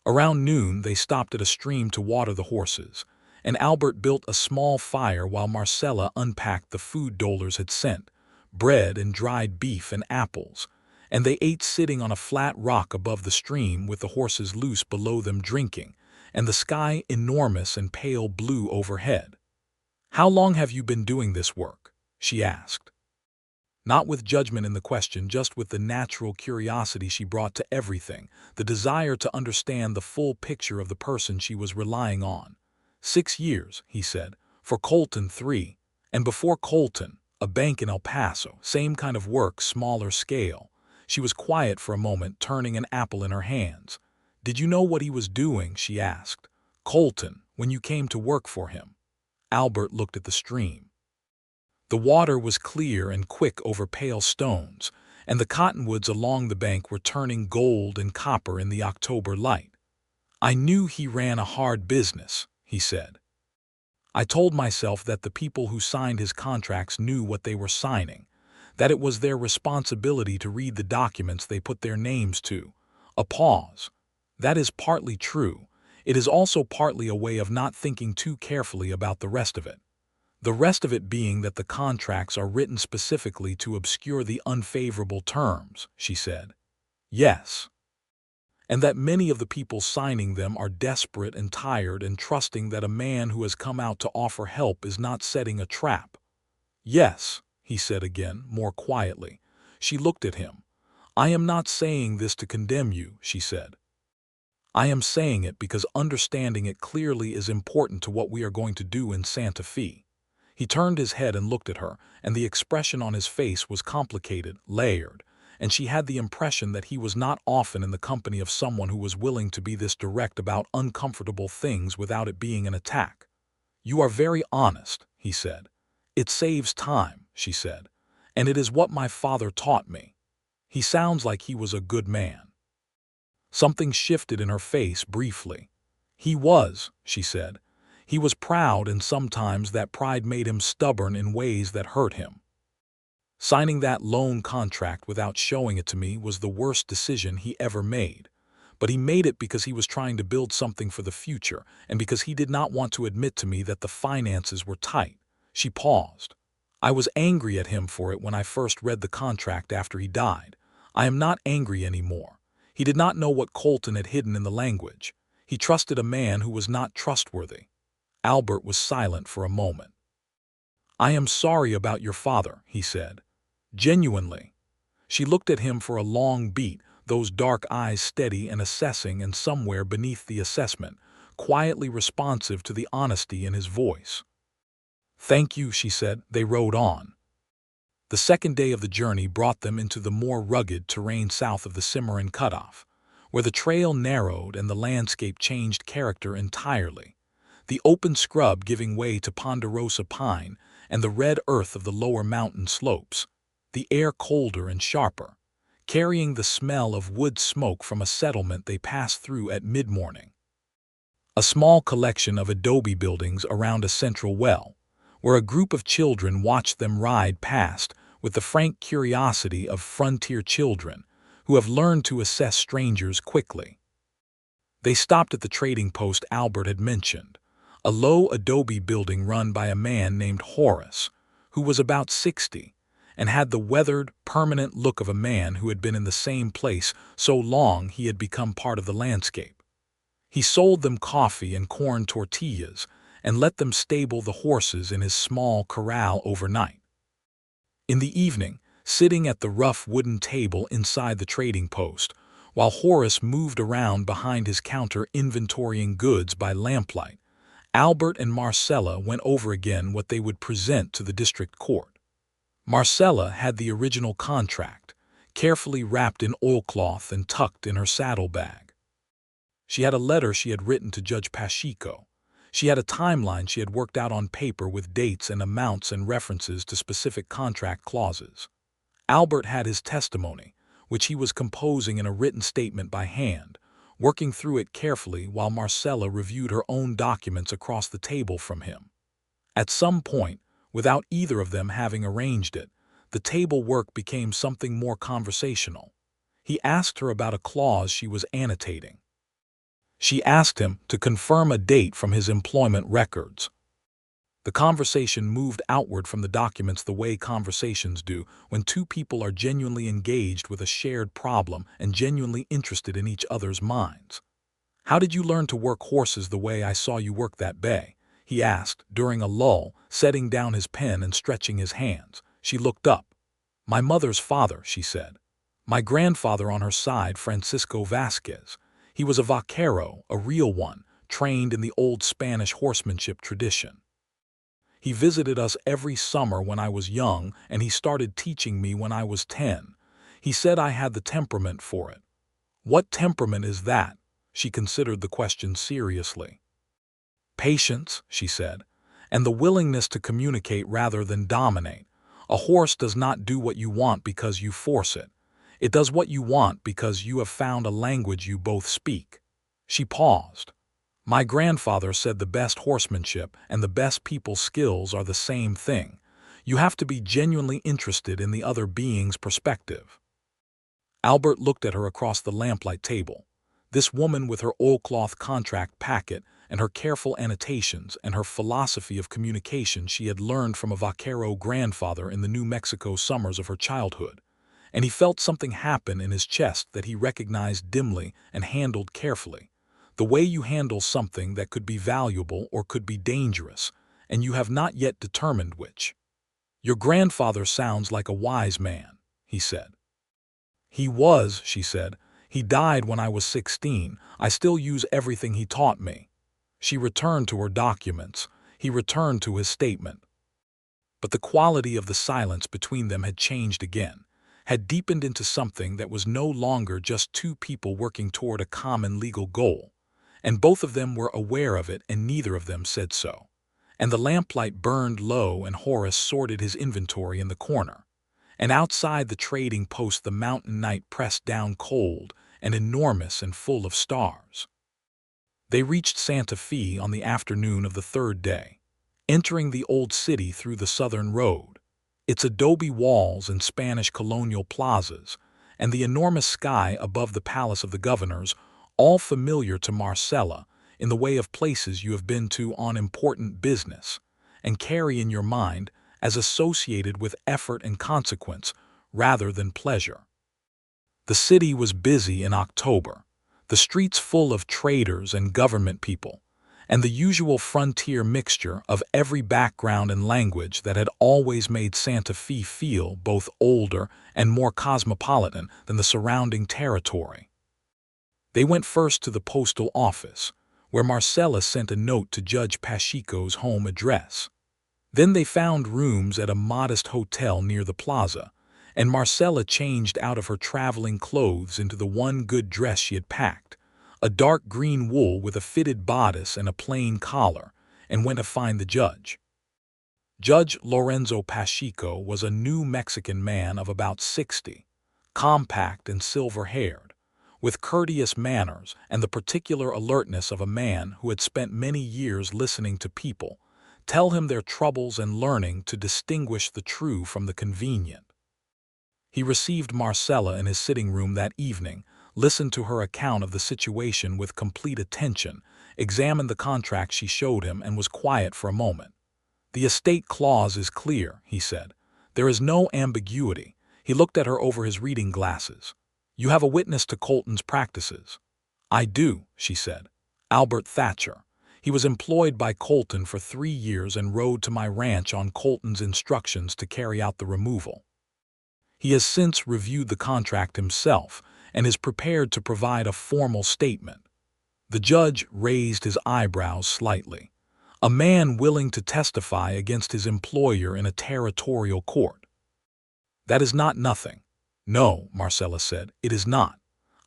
Around noon they stopped at a stream to water the horses, and Albert built a small fire while Marcella unpacked the food dolers had sent, bread and dried beef and apples, and they ate sitting on a flat rock above the stream with the horses loose below them drinking, and the sky enormous and pale blue overhead. "How long have you been doing this work?" she asked. Not with judgment in the question, just with the natural curiosity she brought to everything, the desire to understand the full picture of the person she was relying on. 6 years, he said, for Colton 3, and before Colton, a bank in El Paso, same kind of work, smaller scale. She was quiet for a moment, turning an apple in her hands. "Did you know what he was doing?" she asked. "Colton, when you came to work for him?" Albert looked at the stream. The water was clear and quick over pale stones, and the cottonwoods along the bank were turning gold and copper in the October light. "I knew he ran a hard business," he said. "I told myself that the people who signed his contracts knew what they were signing, that it was their responsibility to read the documents they put their names to." A pause. "That is partly true. It is also partly a way of not thinking too carefully about the rest of it. The rest of it being that the contracts are written specifically to obscure the unfavorable terms," she said. "Yes. And that many of the people signing them are desperate and tired and trusting that a man who has come out to offer help is not setting a trap." "Yes," he said again, more quietly. She looked at him. "I am not saying this to condemn you," she said. "I am saying it because understanding it clearly is important to what we are going to do in Santa Fe." He turned his head and looked at her, and the expression on his face was complicated, layered, and she had the impression that he was not often in the company of someone who was willing to be this direct about uncomfortable things without it being an attack. "You are very honest," he said. "It saves time," she said, "and it is what my father taught me. He sounds like he was a good man." Something shifted in her face briefly. "He was," she said. "He was proud, and sometimes that pride made him stubborn in ways that hurt him. Signing that loan contract without showing it to me was the worst decision he ever made. but he made it because he was trying to build something for the future and because he did not want to admit to me that the finances were tight. She paused. I was angry at him for it when I first read the contract after he died. I am not angry anymore. He did not know what Colton had hidden in the language. He trusted a man who was not trustworthy. Albert was silent for a moment. I am sorry about your father, he said. Genuinely. She looked at him for a long beat, those dark eyes steady and assessing, and somewhere beneath the assessment, quietly responsive to the honesty in his voice. Thank you, she said. They rode on. The second day of the journey brought them into the more rugged terrain south of the Cimarron Cutoff, where the trail narrowed and the landscape changed character entirely, the open scrub giving way to ponderosa pine and the red earth of the lower mountain slopes, the air colder and sharper, carrying the smell of wood smoke from a settlement they passed through at mid-morning. A small collection of adobe buildings around a central well, where a group of children watched them ride past with the frank curiosity of frontier children who have learned to assess strangers quickly. They stopped at the trading post Albert had mentioned, a low adobe building run by a man named Horace, who was about 60, and had the weathered, permanent look of a man who had been in the same place so long he had become part of the landscape. He sold them coffee and corn tortillas and let them stable the horses in his small corral overnight. In the evening, sitting at the rough wooden table inside the trading post, while Horace moved around behind his counter inventorying goods by lamplight, Albert and Marcella went over again what they would present to the district court. Marcella had the original contract, carefully wrapped in oilcloth and tucked in her saddlebag. She had a letter she had written to Judge Pacheco. She had a timeline she had worked out on paper with dates and amounts and references to specific contract clauses. Albert had his testimony, which he was composing in a written statement by hand, working through it carefully while Marcella reviewed her own documents across the table from him. At some point, without either of them having arranged it, the table work became something more conversational. He asked her about a clause she was annotating. She asked him to confirm a date from his employment records. The conversation moved outward from the documents the way conversations do when two people are genuinely engaged with a shared problem and genuinely interested in each other's minds. How did you learn to work horses the way I saw you work that bay? He asked, during a lull, setting down his pen and stretching his hands. She looked up. My mother's father, she said. My grandfather on her side, Francisco Vasquez. He was a vaquero, a real one, trained in the old Spanish horsemanship tradition. He visited us every summer when I was young, and he started teaching me when I was 10. He said I had the temperament for it. What temperament is that? She considered the question seriously. Patience, she said, and the willingness to communicate rather than dominate. A horse does not do what you want because you force it. It does what you want because you have found a language you both speak. She paused. My grandfather said the best horsemanship and the best people skills are the same thing. You have to be genuinely interested in the other being's perspective. Albert looked at her across the lamplight table. This woman with her oilcloth contract packet and her careful annotations and her philosophy of communication she had learned from a vaquero grandfather in the New Mexico summers of her childhood. And he felt something happen in his chest that he recognized dimly and handled carefully. The way you handle something that could be valuable or could be dangerous, and you have not yet determined which. Your grandfather sounds like a wise man, he said. He was, she said. He died when I was 16. I still use everything he taught me. She returned to her documents. He returned to his statement. But the quality of the silence between them had changed again, had deepened into something that was no longer just two people working toward a common legal goal. And both of them were aware of it, and neither of them said so. And the lamplight burned low, and Horace sorted his inventory in the corner. And outside the trading post the mountain night pressed down cold and enormous and full of stars. They reached Santa Fe on the afternoon of the third day, entering the old city through the southern road, its adobe walls and Spanish colonial plazas, and the enormous sky above the palace of the governors, all familiar to Marcella in the way of places you have been to on important business, and carry in your mind as associated with effort and consequence rather than pleasure. The city was busy in October, the streets full of traders and government people, and the usual frontier mixture of every background and language that had always made Santa Fe feel both older and more cosmopolitan than the surrounding territory. They went first to the postal office, where Marcella sent a note to Judge Pacheco's home address. Then they found rooms at a modest hotel near the plaza, and Marcella changed out of her traveling clothes into the one good dress she had packed, a dark green wool with a fitted bodice and a plain collar, and went to find the judge. Judge Lorenzo Pacheco was a New Mexican man of about 60, compact and silver-haired, with courteous manners and the particular alertness of a man who had spent many years listening to people tell him their troubles and learning to distinguish the true from the convenient. He received Marcella in his sitting room that evening, listened to her account of the situation with complete attention, examined the contract she showed him, and was quiet for a moment. "The estate clause is clear," he said. "There is no ambiguity." He looked at her over his reading glasses. "You have a witness to Colton's practices." "I do," she said. "Albert Thatcher. He was employed by Colton for 3 years and rode to my ranch on Colton's instructions to carry out the removal. He has since reviewed the contract himself and is prepared to provide a formal statement." The judge raised his eyebrows slightly. A man willing to testify against his employer in a territorial court. "That is not nothing." "No," Marcella said, "it is not.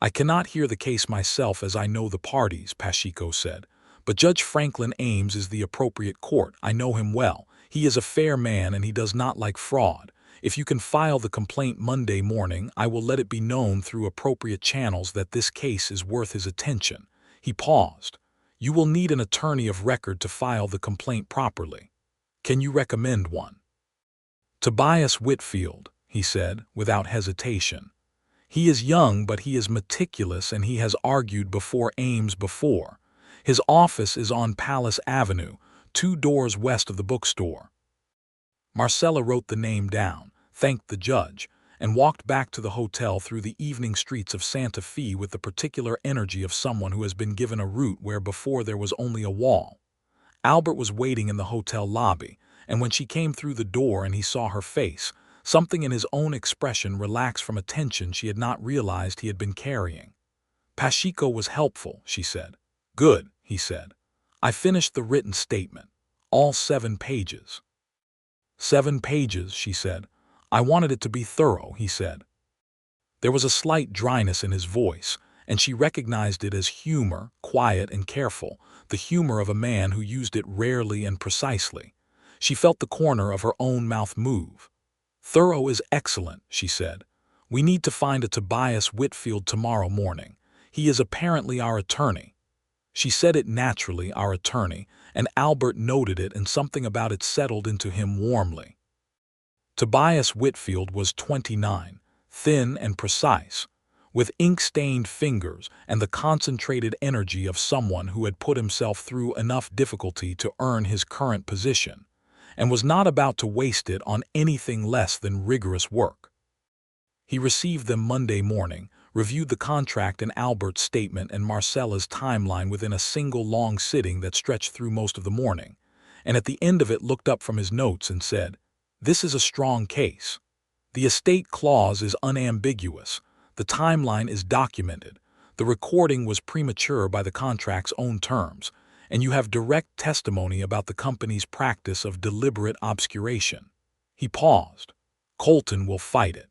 I cannot hear the case myself as I know the parties," Pacheco said. "But Judge Franklin Ames is the appropriate court. I know him well. He is a fair man and he does not like fraud. If you can file the complaint Monday morning, I will let it be known through appropriate channels that this case is worth his attention." He paused. "You will need an attorney of record to file the complaint properly. Can you recommend one?" "Tobias Whitfield," he said, without hesitation. "He is young, but he is meticulous and he has argued before Ames before. His office is on Palace Avenue, 2 doors west of the bookstore." Marcella wrote the name down, thanked the judge, and walked back to the hotel through the evening streets of Santa Fe with the particular energy of someone who has been given a route where before there was only a wall. Albert was waiting in the hotel lobby, and when she came through the door and he saw her face, something in his own expression relaxed from a tension she had not realized he had been carrying. "Pacheco was helpful," she said. "Good," he said. "I finished the written statement. All 7 pages. 7 pages, she said. "I wanted it to be thorough," he said. There was a slight dryness in his voice, and she recognized it as humor, quiet and careful, the humor of a man who used it rarely and precisely. She felt the corner of her own mouth move. "Thorough is excellent," she said. "We need to find a Tobias Whitfield tomorrow morning. He is apparently our attorney." She said it naturally, our attorney, and Albert noted it, and something about it settled into him warmly. Tobias Whitfield was 29, thin and precise, with ink-stained fingers and the concentrated energy of someone who had put himself through enough difficulty to earn his current position, and was not about to waste it on anything less than rigorous work. He received them Monday morning, reviewed the contract and Albert's statement and Marcella's timeline within a single long sitting that stretched through most of the morning, and at the end of it looked up from his notes and said, "This is a strong case. The estate clause is unambiguous. The timeline is documented. The recording was premature by the contract's own terms, and you have direct testimony about the company's practice of deliberate obscuration." He paused. "Colton will fight it."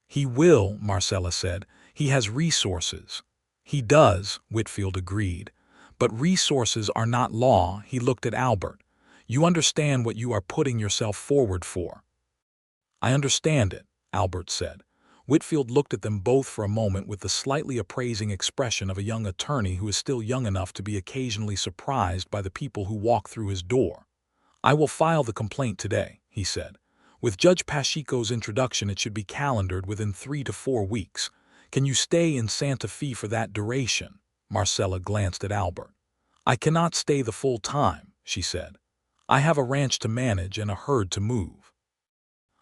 "He will," Marcella said. "He has resources." "He does," Whitfield agreed. "But resources are not law." He looked at Albert. "You understand what you are putting yourself forward for?" "I understand it," Albert said. Whitfield looked at them both for a moment with the slightly appraising expression of a young attorney who is still young enough to be occasionally surprised by the people who walk through his door. "I will file the complaint today," he said. "With Judge Pacheco's introduction, it should be calendared within 3 to 4 weeks. Can you stay in Santa Fe for that duration? Marcella glanced at Albert. I cannot stay the full time, she said. I have a ranch to manage and a herd to move.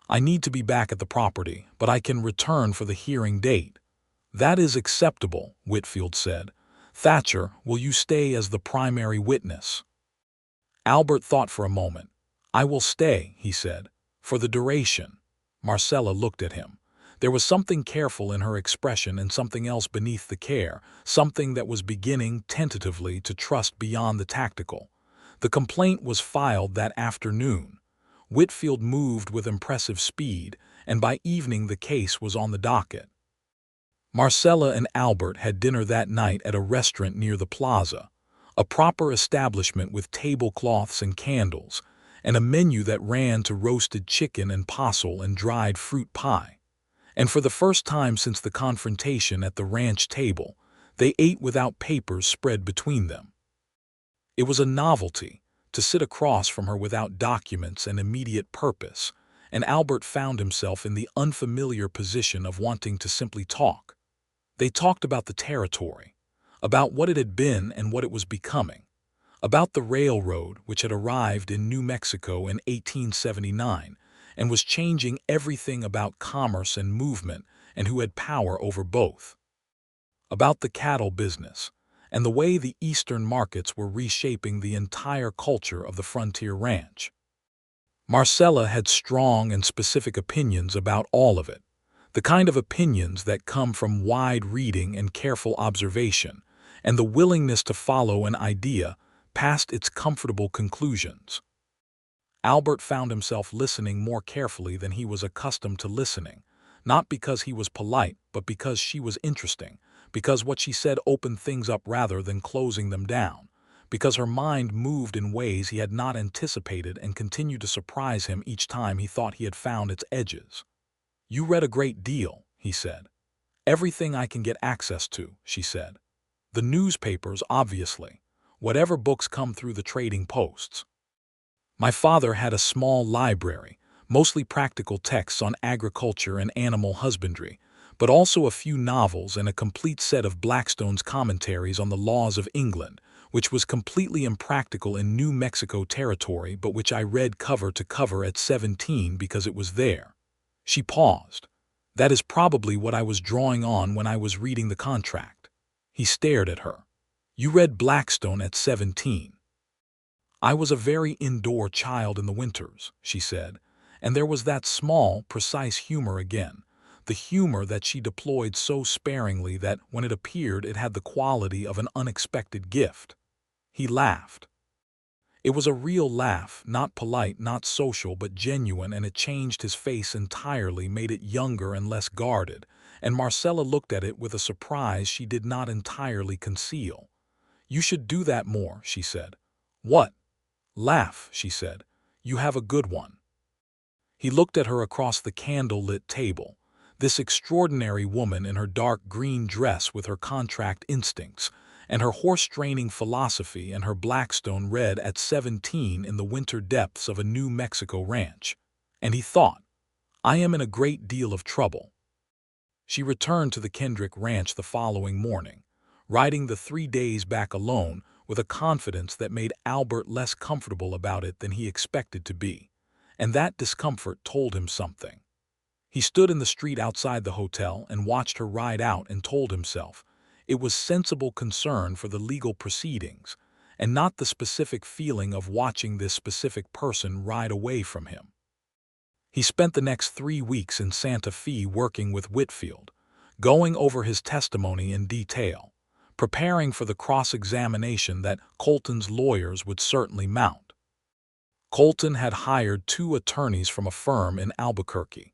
I need to be back at the property, but I can return for the hearing date. That is acceptable, Whitfield said. Thatcher, will you stay as the primary witness? Albert thought for a moment. I will stay, he said, for the duration. Marcella looked at him. There was something careful in her expression and something else beneath the care, something that was beginning tentatively to trust beyond the tactical. The complaint was filed that afternoon. Whitfield moved with impressive speed, and by evening the case was on the docket. Marcella and Albert had dinner that night at a restaurant near the plaza, a proper establishment with tablecloths and candles, and a menu that ran to roasted chicken and postle and dried fruit pie. And for the first time since the confrontation at the ranch table, they ate without papers spread between them. It was a novelty to sit across from her without documents and immediate purpose, and Albert found himself in the unfamiliar position of wanting to simply talk. They talked about the territory, about what it had been and what it was becoming, about the railroad which had arrived in New Mexico in 1879 and was changing everything about commerce and movement and who had power over both, about the cattle business and the way the eastern markets were reshaping the entire culture of the frontier ranch. Marcella had strong and specific opinions about all of it, the kind of opinions that come from wide reading and careful observation, and the willingness to follow an idea past its comfortable conclusions. Albert found himself listening more carefully than he was accustomed to listening, not because he was polite, but because she was interesting, because what she said opened things up rather than closing them down, because her mind moved in ways he had not anticipated and continued to surprise him each time he thought he had found its edges. You read a great deal, he said. Everything I can get access to, she said. The newspapers, obviously. Whatever books come through the trading posts. My father had a small library, mostly practical texts on agriculture and animal husbandry, but also a few novels and a complete set of Blackstone's commentaries on the laws of England, which was completely impractical in New Mexico territory, but which I read cover to cover at 17 because it was there. She paused. That is probably what I was drawing on when I was reading the contract. He stared at her. You read Blackstone at 17. I was a very indoor child in the winters, she said, and there was that small, precise humor again, the humor that she deployed so sparingly that when it appeared it had the quality of an unexpected gift. He laughed. It was a real laugh, not polite, not social, but genuine, and it changed his face entirely, made it younger and less guarded, and Marcella looked at it with a surprise she did not entirely conceal. You should do that more, she said. What? Laugh, she said. You have a good one. He looked at her across the candle-lit table, this extraordinary woman in her dark green dress with her contract instincts, and her horse-training philosophy and her Blackstone read at 17 in the winter depths of a New Mexico ranch. And he thought, I am in a great deal of trouble. She returned to the Kendrick ranch the following morning, riding the 3 days back alone with a confidence that made Albert less comfortable about it than he expected to be, and that discomfort told him something. He stood in the street outside the hotel and watched her ride out and told himself, it was sensible concern for the legal proceedings, and not the specific feeling of watching this specific person ride away from him. He spent the next 3 weeks in Santa Fe working with Whitfield, going over his testimony in detail, preparing for the cross-examination that Colton's lawyers would certainly mount. Colton had hired 2 attorneys from a firm in Albuquerque,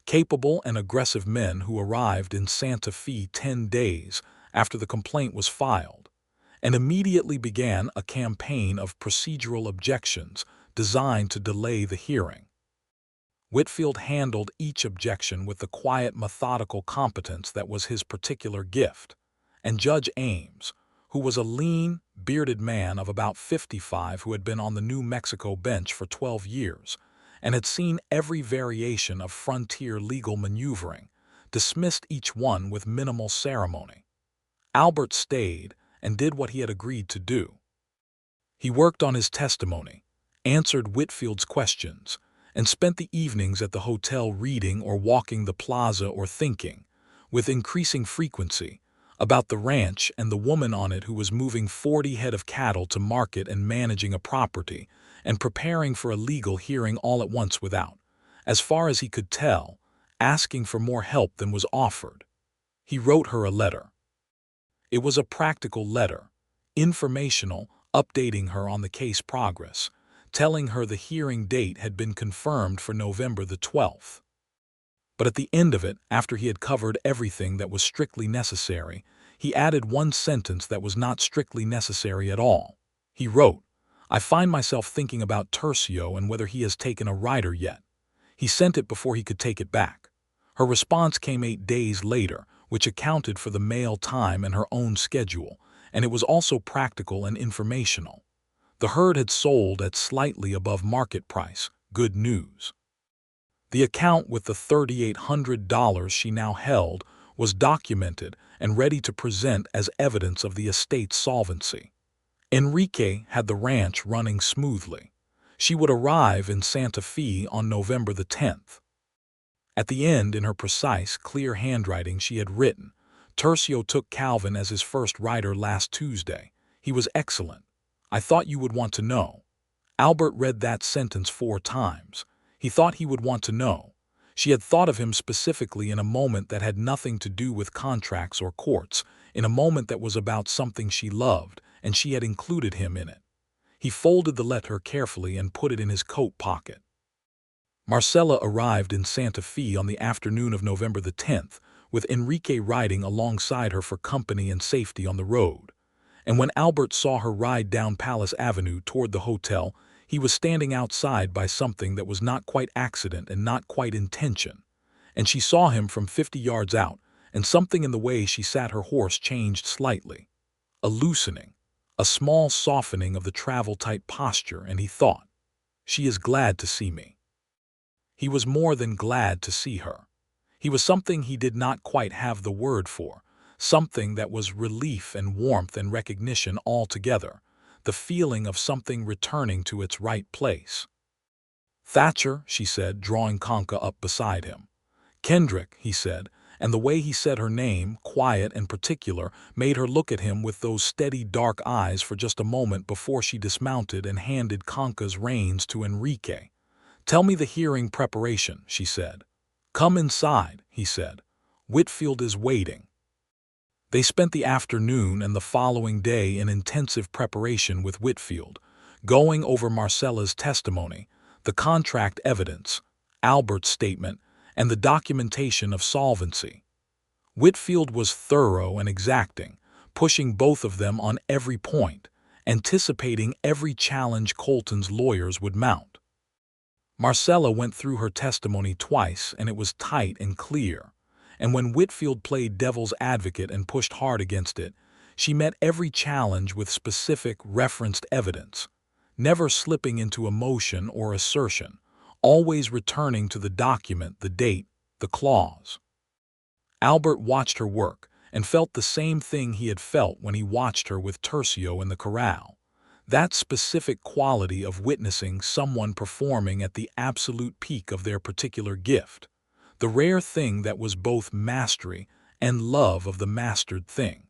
capable and aggressive men who arrived in Santa Fe 10 days after the complaint was filed, and immediately began a campaign of procedural objections designed to delay the hearing. Whitfield handled each objection with the quiet, methodical competence that was his particular gift, and Judge Ames, who was a lean, bearded man of about 55 who had been on the New Mexico bench for 12 years and had seen every variation of frontier legal maneuvering, dismissed each one with minimal ceremony. Albert stayed and did what he had agreed to do. He worked on his testimony, answered Whitfield's questions, and spent the evenings at the hotel reading or walking the plaza or thinking, with increasing frequency, about the ranch and the woman on it who was moving 40 head of cattle to market and managing a property and preparing for a legal hearing all at once without, as far as he could tell, asking for more help than was offered. He wrote her a letter. It was a practical letter, informational, updating her on the case progress, telling her the hearing date had been confirmed for November the 12th. But at the end of it, after he had covered everything that was strictly necessary, he added one sentence that was not strictly necessary at all. He wrote, "I find myself thinking about Tercio and whether he has taken a rider yet." He sent it before he could take it back. Her response came 8 days later, which accounted for the mail time and her own schedule, and it was also practical and informational. The herd had sold at slightly above market price. Good news. The account with the $3,800 she now held was documented and ready to present as evidence of the estate's solvency. Enrique had the ranch running smoothly. She would arrive in Santa Fe on November the 10th. At the end, in her precise, clear handwriting, she had written, "Tercio took Calvin as his first rider last Tuesday. He was excellent. I thought you would want to know." Albert read that sentence 4 times. He thought he would want to know. She had thought of him specifically in a moment that had nothing to do with contracts or courts, in a moment that was about something she loved, and she had included him in it. He folded the letter carefully and put it in his coat pocket. Marcella arrived in Santa Fe on the afternoon of November the 10th, with Enrique riding alongside her for company and safety on the road. And when Albert saw her ride down Palace Avenue toward the hotel, he was standing outside by something that was not quite accident and not quite intention. And she saw him from 50 yards out, and something in the way she sat her horse changed slightly. A loosening, a small softening of the travel-tight posture, and he thought, "She is glad to see me." He was more than glad to see her. He was something he did not quite have the word for, something that was relief and warmth and recognition all together, the feeling of something returning to its right place. "Thatcher," she said, drawing Conca up beside him. "Kendrick," he said, and the way he said her name, quiet and particular, made her look at him with those steady dark eyes for just a moment before she dismounted and handed Conca's reins to Enrique. "Tell me the hearing preparation," she said. "Come inside," he said. "Whitfield is waiting." They spent the afternoon and the following day in intensive preparation with Whitfield, going over Marcella's testimony, the contract evidence, Albert's statement, and the documentation of solvency. Whitfield was thorough and exacting, pushing both of them on every point, anticipating every challenge Colton's lawyers would mount. Marcella went through her testimony twice, and it was tight and clear. And when Whitfield played devil's advocate and pushed hard against it, she met every challenge with specific, referenced evidence, never slipping into emotion or assertion, always returning to the document, the date, the clause. Albert watched her work and felt the same thing he had felt when he watched her with Tercio in the corral, that specific quality of witnessing someone performing at the absolute peak of their particular gift. The rare thing that was both mastery and love of the mastered thing.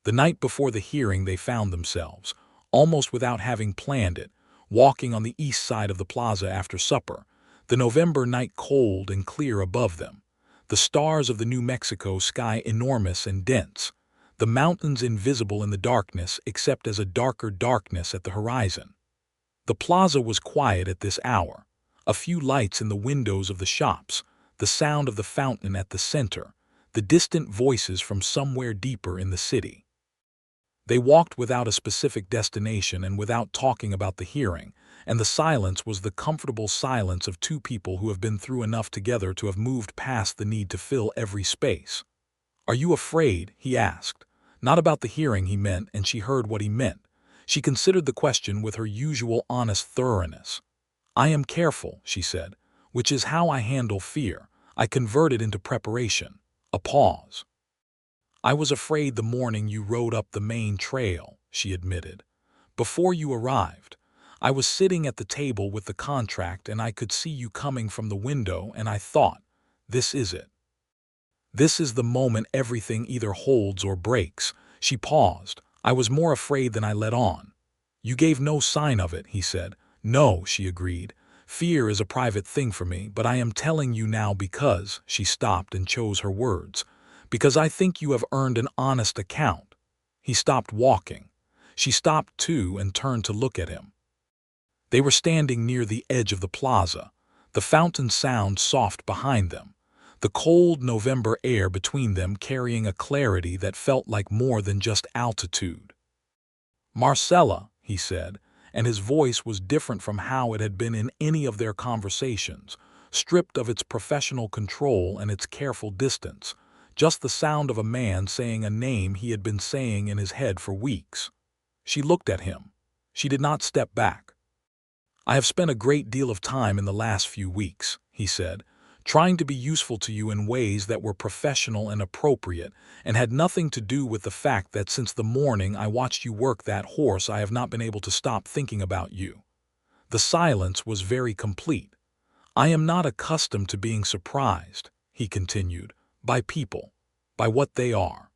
The night before the hearing they found themselves, almost without having planned it, walking on the east side of the plaza after supper, the November night cold and clear above them, the stars of the New Mexico sky enormous and dense, the mountains invisible in the darkness except as a darker darkness at the horizon. The plaza was quiet at this hour, a few lights in the windows of the shops, the sound of the fountain at the center, the distant voices from somewhere deeper in the city. They walked without a specific destination and without talking about the hearing, and the silence was the comfortable silence of two people who have been through enough together to have moved past the need to fill every space. "Are you afraid?" he asked. Not about the hearing, he meant, and she heard what he meant. She considered the question with her usual honest thoroughness. "I am careful," she said, "which is how I handle fear. I converted into preparation. A pause. I was afraid the morning you rode up the main trail, she admitted. Before you arrived, I was sitting at the table with the contract and I could see you coming from the window and I thought, this is it. This is the moment everything either holds or breaks. She paused. I was more afraid than I let on. You gave no sign of it, he said. No, she agreed. Fear is a private thing for me, but I am telling you now because, she stopped and chose her words, because I think you have earned an honest account. He stopped walking. She stopped too and turned to look at him. They were standing near the edge of the plaza, the fountain sound soft behind them, the cold November air between them carrying a clarity that felt like more than just altitude. Marcella, he said, and his voice was different from how it had been in any of their conversations, stripped of its professional control and its careful distance, just the sound of a man saying a name he had been saying in his head for weeks. She looked at him. She did not step back. I have spent a great deal of time in the last few weeks, he said, trying to be useful to you in ways that were professional and appropriate and had nothing to do with the fact that since the morning I watched you work that horse I have not been able to stop thinking about you. The silence was very complete. I am not accustomed to being surprised, he continued, by people, by what they are.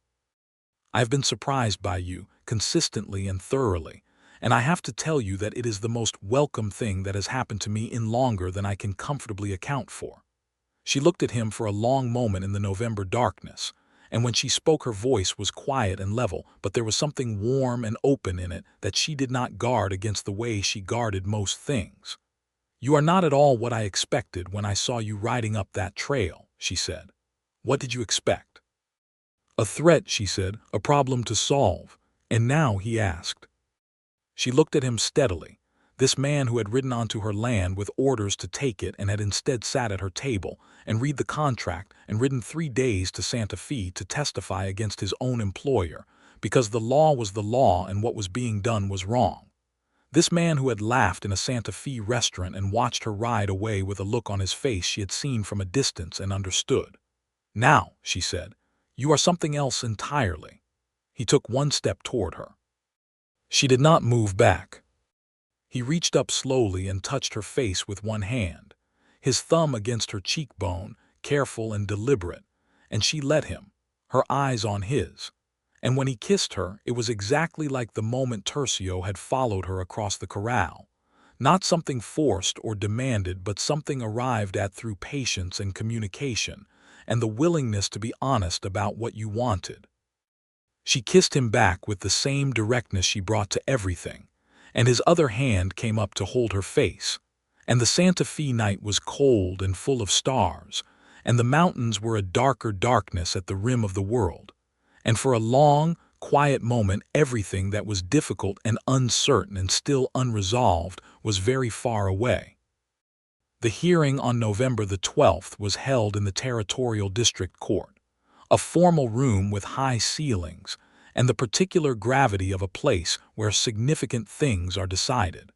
I have been surprised by you, consistently and thoroughly, and I have to tell you that it is the most welcome thing that has happened to me in longer than I can comfortably account for. She looked at him for a long moment in the November darkness, and when she spoke her voice was quiet and level, but there was something warm and open in it that she did not guard against the way she guarded most things. You are not at all what I expected when I saw you riding up that trail, she said. What did you expect? A threat, she said, a problem to solve. And now, he asked. She looked at him steadily. This man who had ridden onto her land with orders to take it and had instead sat at her table and read the contract and ridden 3 days to Santa Fe to testify against his own employer, because the law was the law and what was being done was wrong. This man who had laughed in a Santa Fe restaurant and watched her ride away with a look on his face she had seen from a distance and understood. Now, she said, you are something else entirely. He took one step toward her. She did not move back. He reached up slowly and touched her face with one hand, his thumb against her cheekbone, careful and deliberate, and she let him, her eyes on his. And when he kissed her, it was exactly like the moment Tercio had followed her across the corral. Not something forced or demanded, but something arrived at through patience and communication, and the willingness to be honest about what you wanted. She kissed him back with the same directness she brought to everything, and his other hand came up to hold her face. And the Santa Fe night was cold and full of stars, and the mountains were a darker darkness at the rim of the world. And for a long, quiet moment everything that was difficult and uncertain and still unresolved was very far away. The hearing on November the 12th was held in the Territorial District Court, a formal room with high ceilings, and the particular gravity of a place where significant things are decided.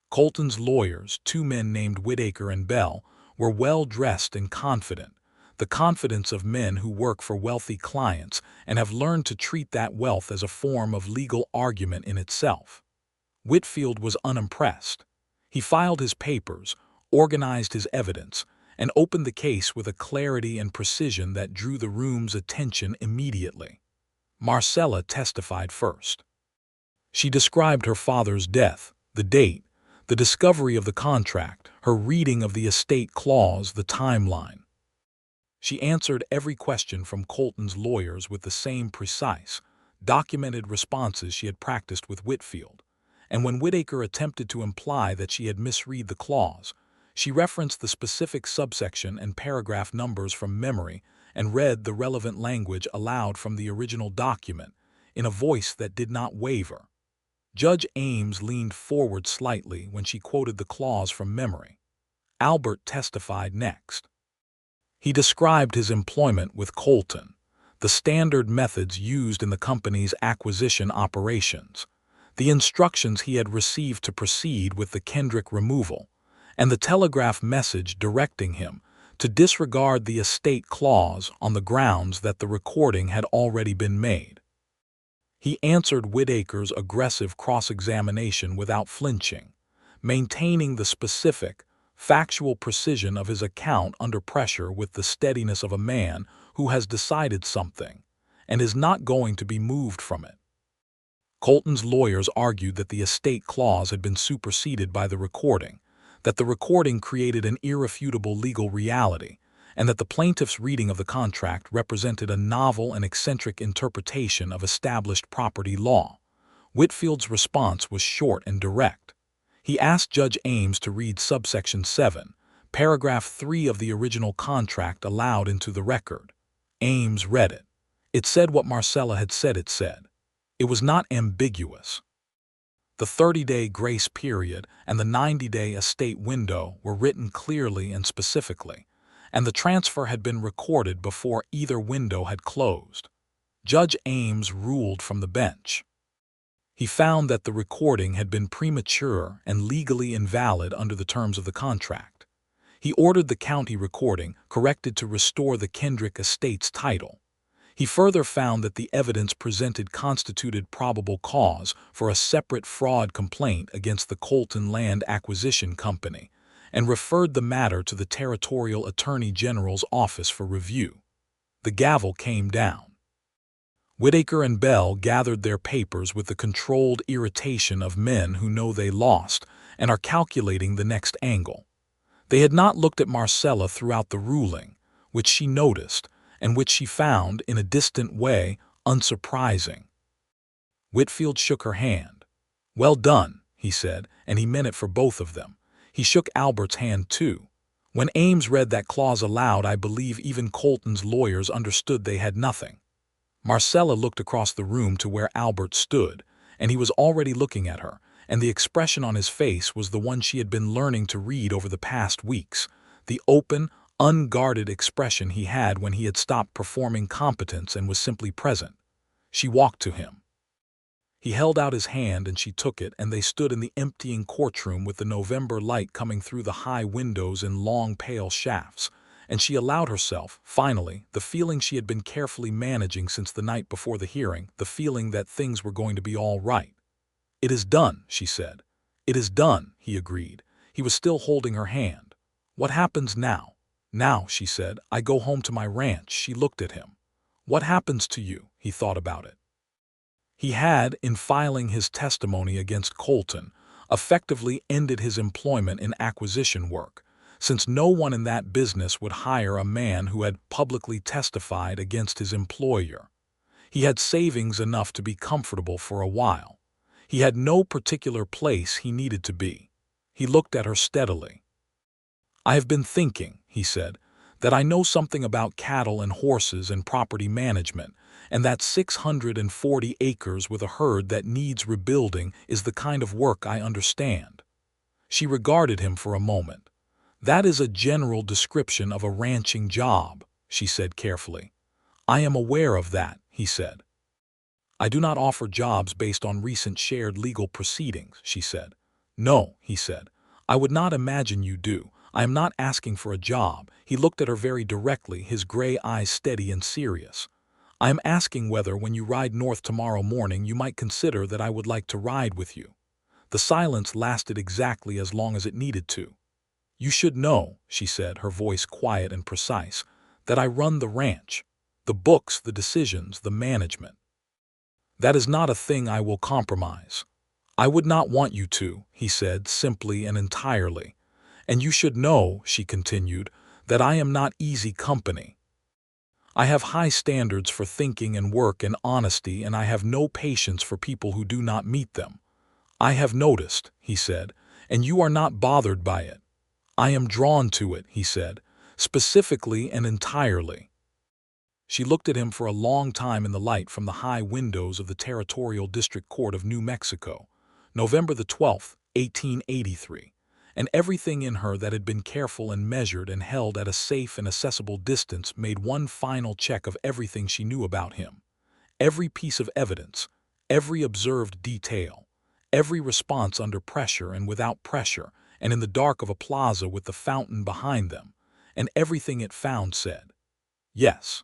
Colton's lawyers, 2 men named Whitaker and Bell, were well-dressed and confident, the confidence of men who work for wealthy clients and have learned to treat that wealth as a form of legal argument in itself. Whitfield was unimpressed. He filed his papers, organized his evidence, and opened the case with a clarity and precision that drew the room's attention immediately. Marcella testified first. She described her father's death, the date, the discovery of the contract, her reading of the estate clause, the timeline. She answered every question from Colton's lawyers with the same precise, documented responses she had practiced with Whitfield, and when Whitaker attempted to imply that she had misread the clause, she referenced the specific subsection and paragraph numbers from memory and read the relevant language aloud from the original document, in a voice that did not waver. Judge Ames leaned forward slightly when she quoted the clause from memory. Albert testified next. He described his employment with Colton, the standard methods used in the company's acquisition operations, the instructions he had received to proceed with the Kendrick removal, and the telegraph message directing him to disregard the estate clause on the grounds that the recording had already been made. He answered Whitaker's aggressive cross-examination without flinching, maintaining the specific, factual precision of his account under pressure with the steadiness of a man who has decided something and is not going to be moved from it. Colton's lawyers argued that the estate clause had been superseded by the recording, that the recording created an irrefutable legal reality, and that the plaintiff's reading of the contract represented a novel and eccentric interpretation of established property law. Whitfield's response was short and direct. He asked Judge Ames to read subsection 7, paragraph 3 of the original contract aloud into the record. Ames read it. It said what Marcella had said it said. It was not ambiguous. The 30-day grace period and the 90-day estate window were written clearly and specifically, and the transfer had been recorded before either window had closed. Judge Ames ruled from the bench. He found that the recording had been premature and legally invalid under the terms of the contract. He ordered the county recording corrected to restore the Kendrick estate's title. He further found that the evidence presented constituted probable cause for a separate fraud complaint against the Colton Land Acquisition Company, and referred the matter to the Territorial Attorney General's office for review. The gavel came down. Whitaker and Bell gathered their papers with the controlled irritation of men who know they lost and are calculating the next angle. They had not looked at Marcella throughout the ruling, which she noticed, and which she found, in a distant way, unsurprising. Whitfield shook her hand. "Well done," he said, and he meant it for both of them. He shook Albert's hand too. When Ames read that clause aloud, I believe even Colton's lawyers understood they had nothing. Marcella looked across the room to where Albert stood, and he was already looking at her, and the expression on his face was the one she had been learning to read over the past weeks, the open, unguarded expression he had when he had stopped performing competence and was simply present. She walked to him. He held out his hand and she took it, and they stood in the emptying courtroom with the November light coming through the high windows in long pale shafts, and she allowed herself, finally, the feeling she had been carefully managing since the night before the hearing, the feeling that things were going to be all right. "It is done," she said. "It is done," he agreed. He was still holding her hand. "What happens now?" "Now," she said, "I go home to my ranch." She looked at him. "What happens to you?" He thought about it. He had, in filing his testimony against Colton, effectively ended his employment in acquisition work, since no one in that business would hire a man who had publicly testified against his employer. He had savings enough to be comfortable for a while. He had no particular place he needed to be. He looked at her steadily. "I have been thinking," he said, "that I know something about cattle and horses and property management, and that 640 acres with a herd that needs rebuilding is the kind of work I understand." She regarded him for a moment. "That is a general description of a ranching job," she said carefully. "I am aware of that," he said. "I do not offer jobs based on recent shared legal proceedings," she said. "No," he said. "I would not imagine you do. I am not asking for a job." He looked at her very directly, his gray eyes steady and serious. "I am asking whether, when you ride north tomorrow morning, you might consider that I would like to ride with you." The silence lasted exactly as long as it needed to. "You should know," she said, her voice quiet and precise, "that I run the ranch. The books, the decisions, the management. That is not a thing I will compromise." "I would not want you to," he said, simply and entirely. "And you should know," she continued, "that I am not easy company. I have high standards for thinking and work and honesty, and I have no patience for people who do not meet them. I have noticed," he said, "and you are not bothered by it. I am drawn to it," he said, "specifically and entirely." She looked at him for a long time in the light from the high windows of the Territorial District Court of New Mexico, November the 12th, 1883, and everything in her that had been careful and measured and held at a safe and accessible distance made one final check of everything she knew about him. Every piece of evidence, every observed detail, every response under pressure and without pressure, and in the dark of a plaza with the fountain behind them, and everything it found said, "Yes."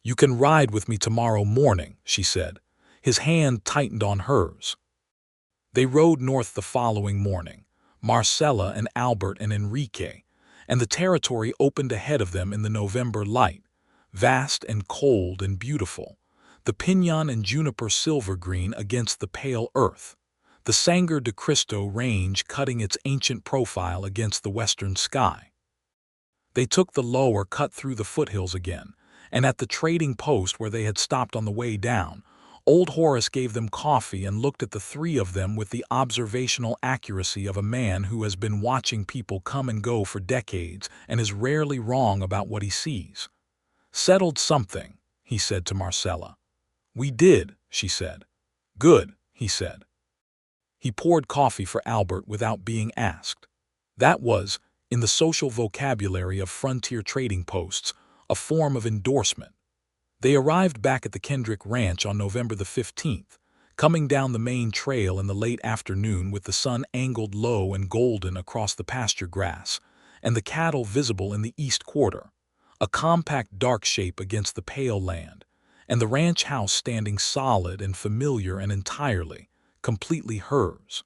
"You can ride with me tomorrow morning," she said. His hand tightened on hers. They rode north the following morning, Marcella and Albert and Enrique, and the territory opened ahead of them in the November light, vast and cold and beautiful, the pinon and juniper silver-green against the pale earth, the Sangre de Cristo range cutting its ancient profile against the western sky. They took the lower cut through the foothills again, and at the trading post where they had stopped on the way down, old Horace gave them coffee and looked at the three of them with the observational accuracy of a man who has been watching people come and go for decades and is rarely wrong about what he sees. "Settled something," he said to Marcella. "We did," she said. "Good," he said. He poured coffee for Albert without being asked. That was, in the social vocabulary of frontier trading posts, a form of endorsement. They arrived back at the Kendrick Ranch on November the 15th, coming down the main trail in the late afternoon with the sun angled low and golden across the pasture grass, and the cattle visible in the east quarter, a compact dark shape against the pale land, and the ranch house standing solid and familiar and entirely, completely hers.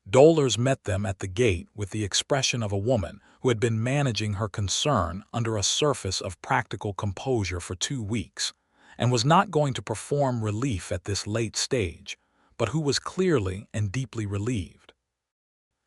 Dolores met them at the gate with the expression of a woman who had been managing her concern under a surface of practical composure for 2 weeks, and was not going to perform relief at this late stage, but who was clearly and deeply relieved.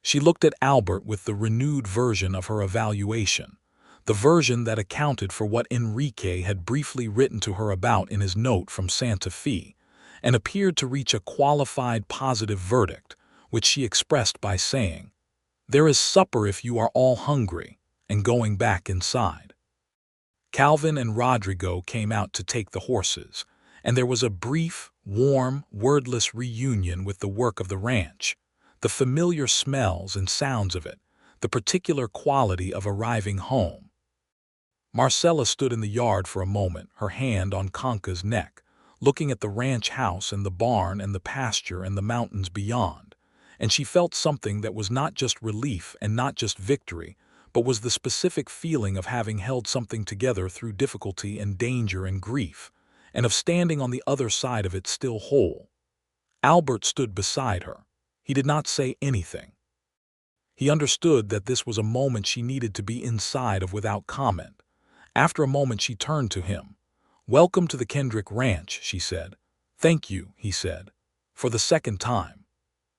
She looked at Albert with the renewed version of her evaluation, the version that accounted for what Enrique had briefly written to her about in his note from Santa Fe, and appeared to reach a qualified positive verdict, which she expressed by saying, "There is supper if you are all hungry," and going back inside. Calvin and Rodrigo came out to take the horses, and there was a brief, warm, wordless reunion with the work of the ranch, the familiar smells and sounds of it, the particular quality of arriving home. Marcella stood in the yard for a moment, her hand on Conca's neck, looking at the ranch house and the barn and the pasture and the mountains beyond, and she felt something that was not just relief and not just victory, but was the specific feeling of having held something together through difficulty and danger and grief, and of standing on the other side of it still whole. Albert stood beside her. He did not say anything. He understood that this was a moment she needed to be inside of without comment. After a moment she turned to him. "Welcome to the Kendrick Ranch," she said. "Thank you," he said, "for the second time."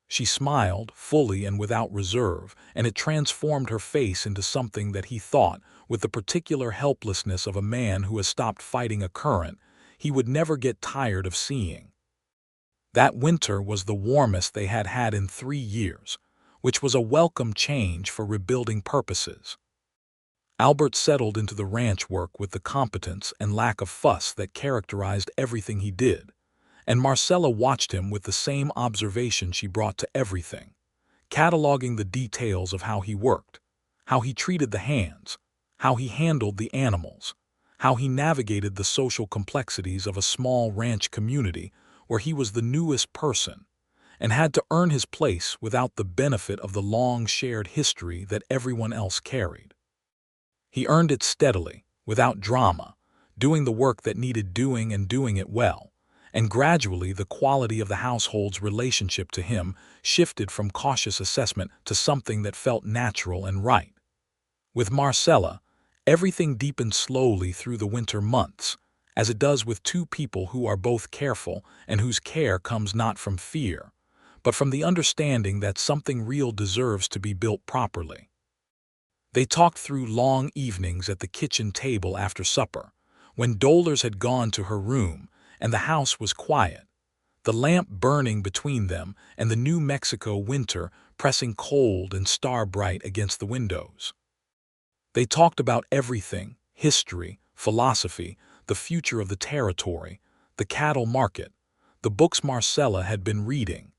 She smiled, fully and without reserve, and it transformed her face into something that he thought, with the particular helplessness of a man who has stopped fighting a current, he would never get tired of seeing. That winter was the warmest they had had in 3 years, which was a welcome change for rebuilding purposes. Albert settled into the ranch work with the competence and lack of fuss that characterized everything he did, and Marcella watched him with the same observation she brought to everything, cataloging the details of how he worked, how he treated the hands, how he handled the animals, how he navigated the social complexities of a small ranch community where he was the newest person and had to earn his place without the benefit of the long shared history that everyone else carried. He earned it steadily, without drama, doing the work that needed doing and doing it well, and gradually the quality of the household's relationship to him shifted from cautious assessment to something that felt natural and right. With Marcella, everything deepened slowly through the winter months, as it does with two people who are both careful and whose care comes not from fear, but from the understanding that something real deserves to be built properly. They talked through long evenings at the kitchen table after supper, when Dolores had gone to her room and the house was quiet, the lamp burning between them and the New Mexico winter pressing cold and star-bright against the windows. They talked about everything: history, philosophy, the future of the territory, the cattle market, the books Marcella had been reading,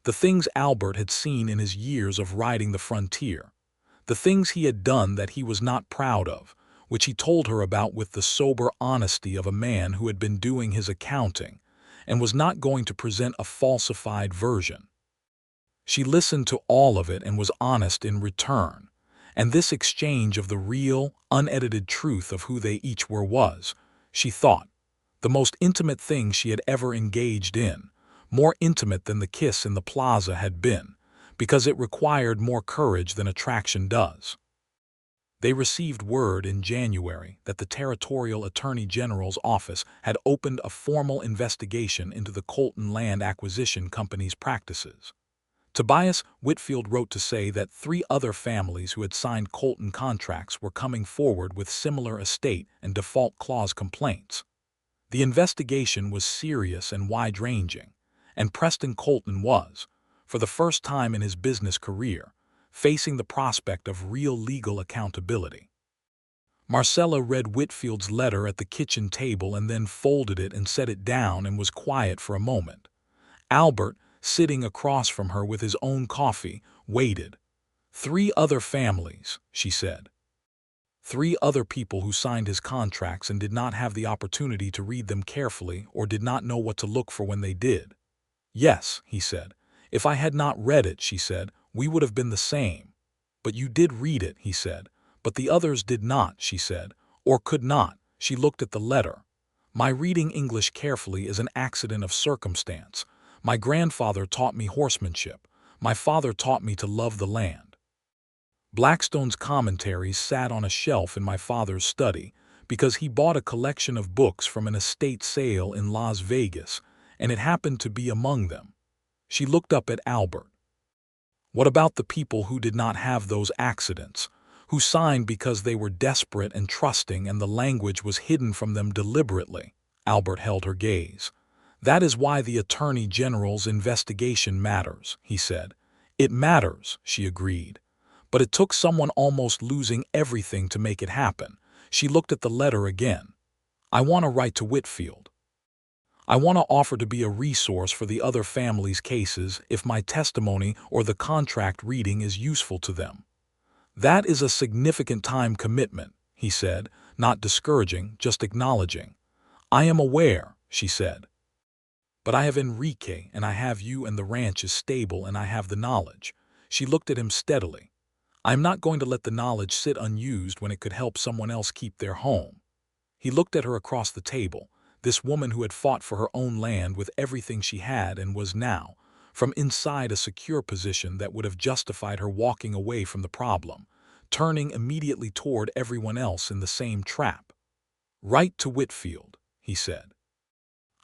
the things Albert had seen in his years of riding the frontier, the things he had done that he was not proud of, which he told her about with the sober honesty of a man who had been doing his accounting and was not going to present a falsified version. She listened to all of it and was honest in return, And this exchange of the real, unedited truth of who they each were was, she thought, the most intimate thing she had ever engaged in, more intimate than the kiss in the plaza had been, because it required more courage than attraction does. They received word in January that the Territorial Attorney General's office had opened a formal investigation into the Colton Land Acquisition Company's practices. Tobias Whitfield wrote to say that 3 other families who had signed Colton contracts were coming forward with similar estate and default clause complaints. The investigation was serious and wide-ranging, and Preston Colton was, for the first time in his business career, facing the prospect of real legal accountability. Marcella read Whitfield's letter at the kitchen table and then folded it and set it down and was quiet for a moment. Albert, sitting across from her with his own coffee, waited. 3 other families, she said. 3 other people who signed his contracts and did not have the opportunity to read them carefully or did not know what to look for when they did. Yes, he said. If I had not read it, she said, we would have been the same. But you did read it, he said. But the others did not, she said, or could not. She looked at the letter. My reading English carefully is an accident of circumstance. My grandfather taught me horsemanship. My father taught me to love the land. Blackstone's commentaries sat on a shelf in my father's study because he bought a collection of books from an estate sale in Las Vegas, and it happened to be among them. She looked up at Albert. What about the people who did not have those accidents, who signed because they were desperate and trusting and the language was hidden from them deliberately? Albert held her gaze. That is why the Attorney General's investigation matters, he said. It matters, she agreed. But it took someone almost losing everything to make it happen. She looked at the letter again. I want to write to Whitfield. I want to offer to be a resource for the other families' cases if my testimony or the contract reading is useful to them. That is a significant time commitment, he said, not discouraging, just acknowledging. I am aware, she said. But I have Enrique, and I have you, and the ranch is stable, and I have the knowledge. She looked at him steadily. I am not going to let the knowledge sit unused when it could help someone else keep their home. He looked at her across the table, this woman who had fought for her own land with everything she had and was now, from inside a secure position that would have justified her walking away from the problem, turning immediately toward everyone else in the same trap. Write to Whitfield, he said.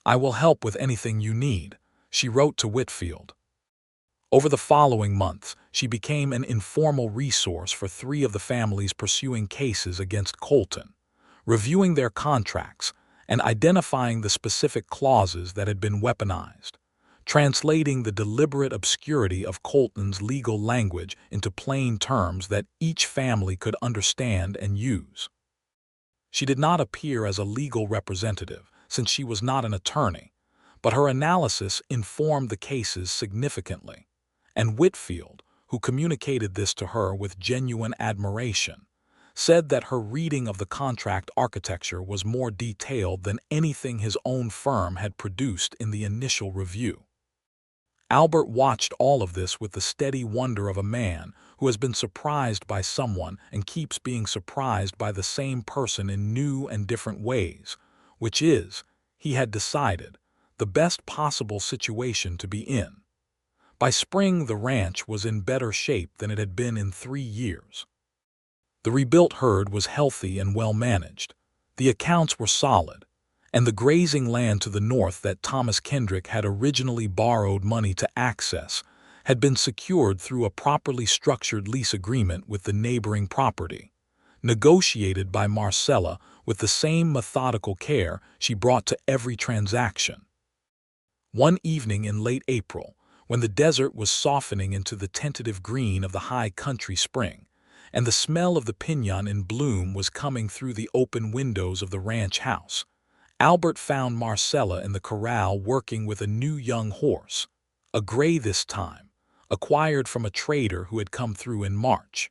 I will help with anything you need, she wrote to Whitfield. Over the following months, she became an informal resource for 3 of the families pursuing cases against Colton, reviewing their contracts and identifying the specific clauses that had been weaponized, translating the deliberate obscurity of Colton's legal language into plain terms that each family could understand and use. She did not appear as a legal representative, since she was not an attorney, but her analysis informed the cases significantly, and Whitfield, who communicated this to her with genuine admiration, said that her reading of the contract architecture was more detailed than anything his own firm had produced in the initial review. Albert watched all of this with the steady wonder of a man who has been surprised by someone and keeps being surprised by the same person in new and different ways, which is, he had decided, the best possible situation to be in. By spring, the ranch was in better shape than it had been in 3 years. The rebuilt herd was healthy and well managed. The accounts were solid, and the grazing land to the north that Thomas Kendrick had originally borrowed money to access had been secured through a properly structured lease agreement with the neighboring property, negotiated by Marcella with the same methodical care she brought to every transaction. One evening in late April, when the desert was softening into the tentative green of the high country spring, and the smell of the piñon in bloom was coming through the open windows of the ranch house, Albert found Marcella in the corral working with a new young horse, a gray this time, acquired from a trader who had come through in March.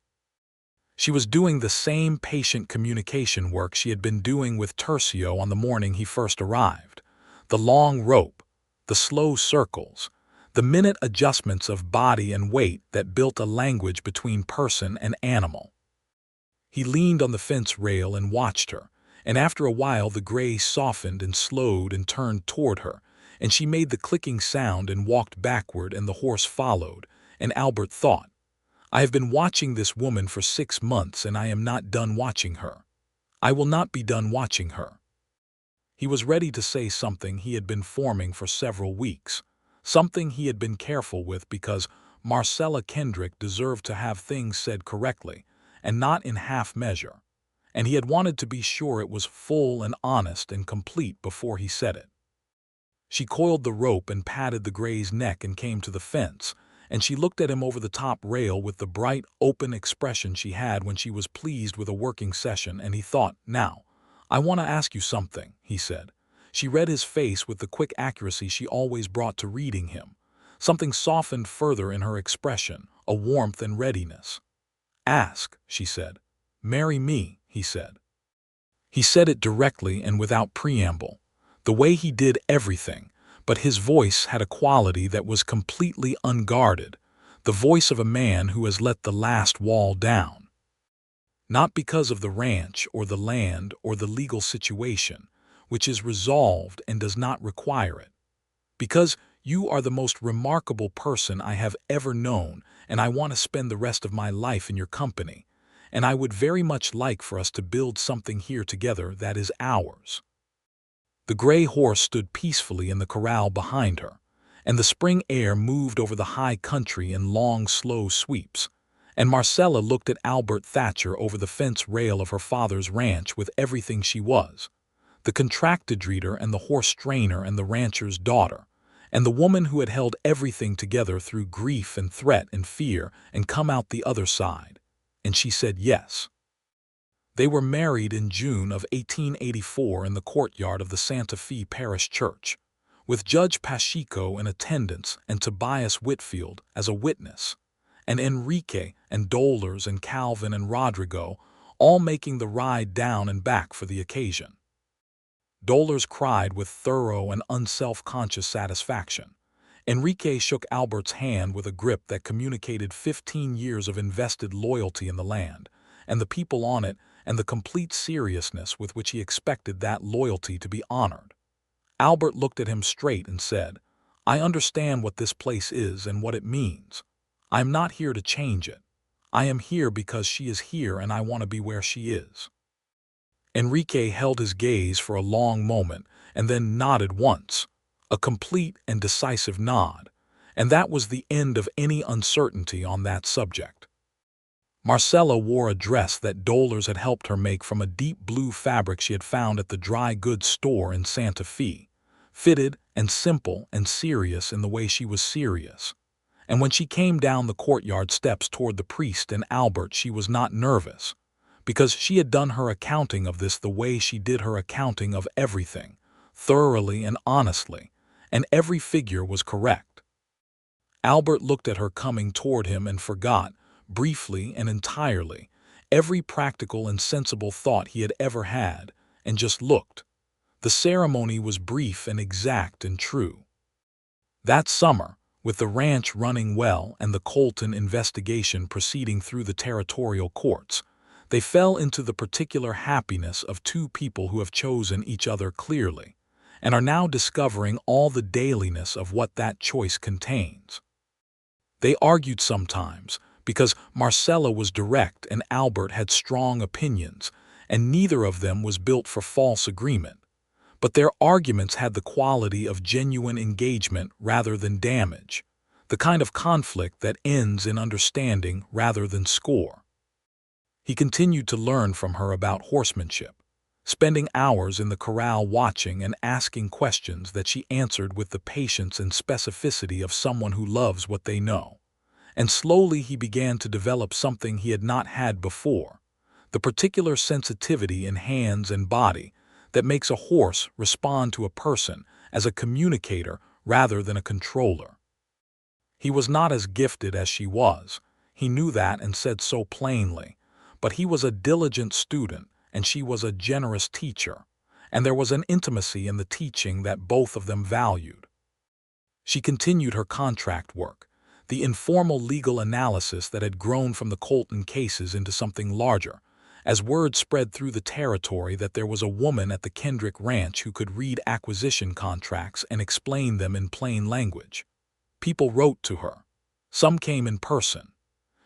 She was doing the same patient communication work she had been doing with Tercio on the morning he first arrived. The long rope, the slow circles, the minute adjustments of body and weight that built a language between person and animal. He leaned on the fence rail and watched her, and after a while the gray softened and slowed and turned toward her, and she made the clicking sound and walked backward, and the horse followed, and Albert thought, I have been watching this woman for 6 months, and I am not done watching her. I will not be done watching her. He was ready to say something he had been forming for several weeks, something he had been careful with because Marcella Kendrick deserved to have things said correctly, and not in half measure, and he had wanted to be sure it was full and honest and complete before he said it. She coiled the rope and patted the gray's neck and came to the fence, and she looked at him over the top rail with the bright, open expression she had when she was pleased with a working session, and he thought, now, I want to ask you something, he said. She read his face with the quick accuracy she always brought to reading him. Something softened further in her expression, a warmth and readiness. Ask, she said. Marry me, he said. He said it directly and without preamble, the way he did everything, but his voice had a quality that was completely unguarded, the voice of a man who has let the last wall down. Not because of the ranch or the land or the legal situation, which is resolved and does not require it. Because you are the most remarkable person I have ever known, and I want to spend the rest of my life in your company, and I would very much like for us to build something here together that is ours. The gray horse stood peacefully in the corral behind her, and the spring air moved over the high country in long, slow sweeps, and Marcella looked at Albert Thatcher over the fence rail of her father's ranch with everything she was, the contracted reader and the horse trainer and the rancher's daughter, and the woman who had held everything together through grief and threat and fear and come out the other side, and she said yes. They were married in June of 1884 in the courtyard of the Santa Fe Parish Church, with Judge Pacheco in attendance and Tobias Whitfield as a witness, and Enrique and Dolores and Calvin and Rodrigo all making the ride down and back for the occasion. Dolores cried with thorough and unself-conscious satisfaction. Enrique shook Albert's hand with a grip that communicated 15 years of invested loyalty in the land, and the people on it, and the complete seriousness with which he expected that loyalty to be honored. Albert looked at him straight and said, I understand what this place is and what it means. I am not here to change it. I am here because she is here and I want to be where she is. Enrique held his gaze for a long moment and then nodded once, a complete and decisive nod, and that was the end of any uncertainty on that subject. Marcella wore a dress that Dolores had helped her make from a deep blue fabric she had found at the dry goods store in Santa Fe, fitted and simple and serious in the way she was serious. And when she came down the courtyard steps toward the priest and Albert, she was not nervous, because she had done her accounting of this the way she did her accounting of everything, thoroughly and honestly, and every figure was correct. Albert looked at her coming toward him and forgot, briefly and entirely, every practical and sensible thought he had ever had, and just looked. The ceremony was brief and exact and true. That summer, with the ranch running well and the Colton investigation proceeding through the territorial courts, they fell into the particular happiness of two people who have chosen each other clearly, and are now discovering all the dailiness of what that choice contains. They argued sometimes, because Marcella was direct and Albert had strong opinions, and neither of them was built for false agreement. But their arguments had the quality of genuine engagement rather than damage, the kind of conflict that ends in understanding rather than score. He continued to learn from her about horsemanship, spending hours in the corral watching and asking questions that she answered with the patience and specificity of someone who loves what they know. And slowly he began to develop something he had not had before, the particular sensitivity in hands and body that makes a horse respond to a person as a communicator rather than a controller. He was not as gifted as she was, he knew that and said so plainly, but he was a diligent student and she was a generous teacher, and there was an intimacy in the teaching that both of them valued. She continued her contract work, the informal legal analysis that had grown from the Colton cases into something larger, as word spread through the territory that there was a woman at the Kendrick Ranch who could read acquisition contracts and explain them in plain language. People wrote to her. Some came in person.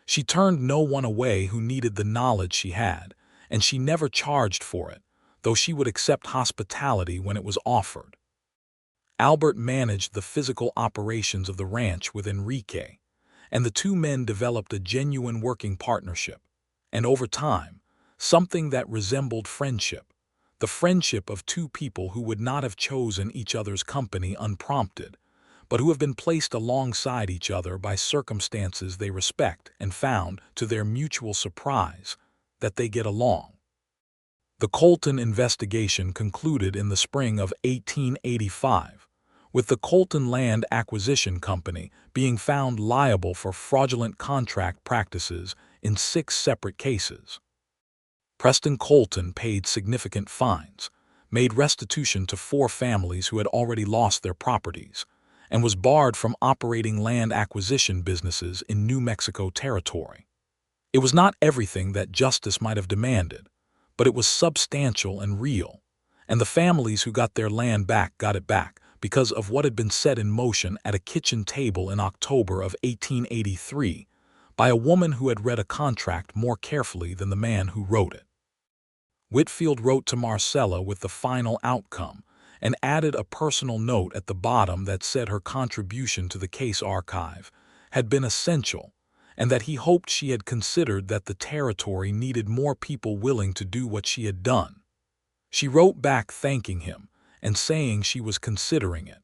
She turned no one away who needed the knowledge she had, and she never charged for it, though she would accept hospitality when it was offered. Albert managed the physical operations of the ranch with Enrique, and the two men developed a genuine working partnership. And over time, something that resembled friendship, the friendship of two people who would not have chosen each other's company unprompted, but who have been placed alongside each other by circumstances they respect and found, to their mutual surprise, that they get along. The Colton investigation concluded in the spring of 1885, with the Colton Land Acquisition Company being found liable for fraudulent contract practices in 6 separate cases. Preston Colton paid significant fines, made restitution to 4 families who had already lost their properties, and was barred from operating land acquisition businesses in New Mexico territory. It was not everything that justice might have demanded, but it was substantial and real, and the families who got their land back got it back because of what had been set in motion at a kitchen table in October of 1883 by a woman who had read a contract more carefully than the man who wrote it. Whitfield wrote to Marcella with the final outcome and added a personal note at the bottom that said her contribution to the case archive had been essential and that he hoped she had considered that the territory needed more people willing to do what she had done. She wrote back thanking him and saying she was considering it.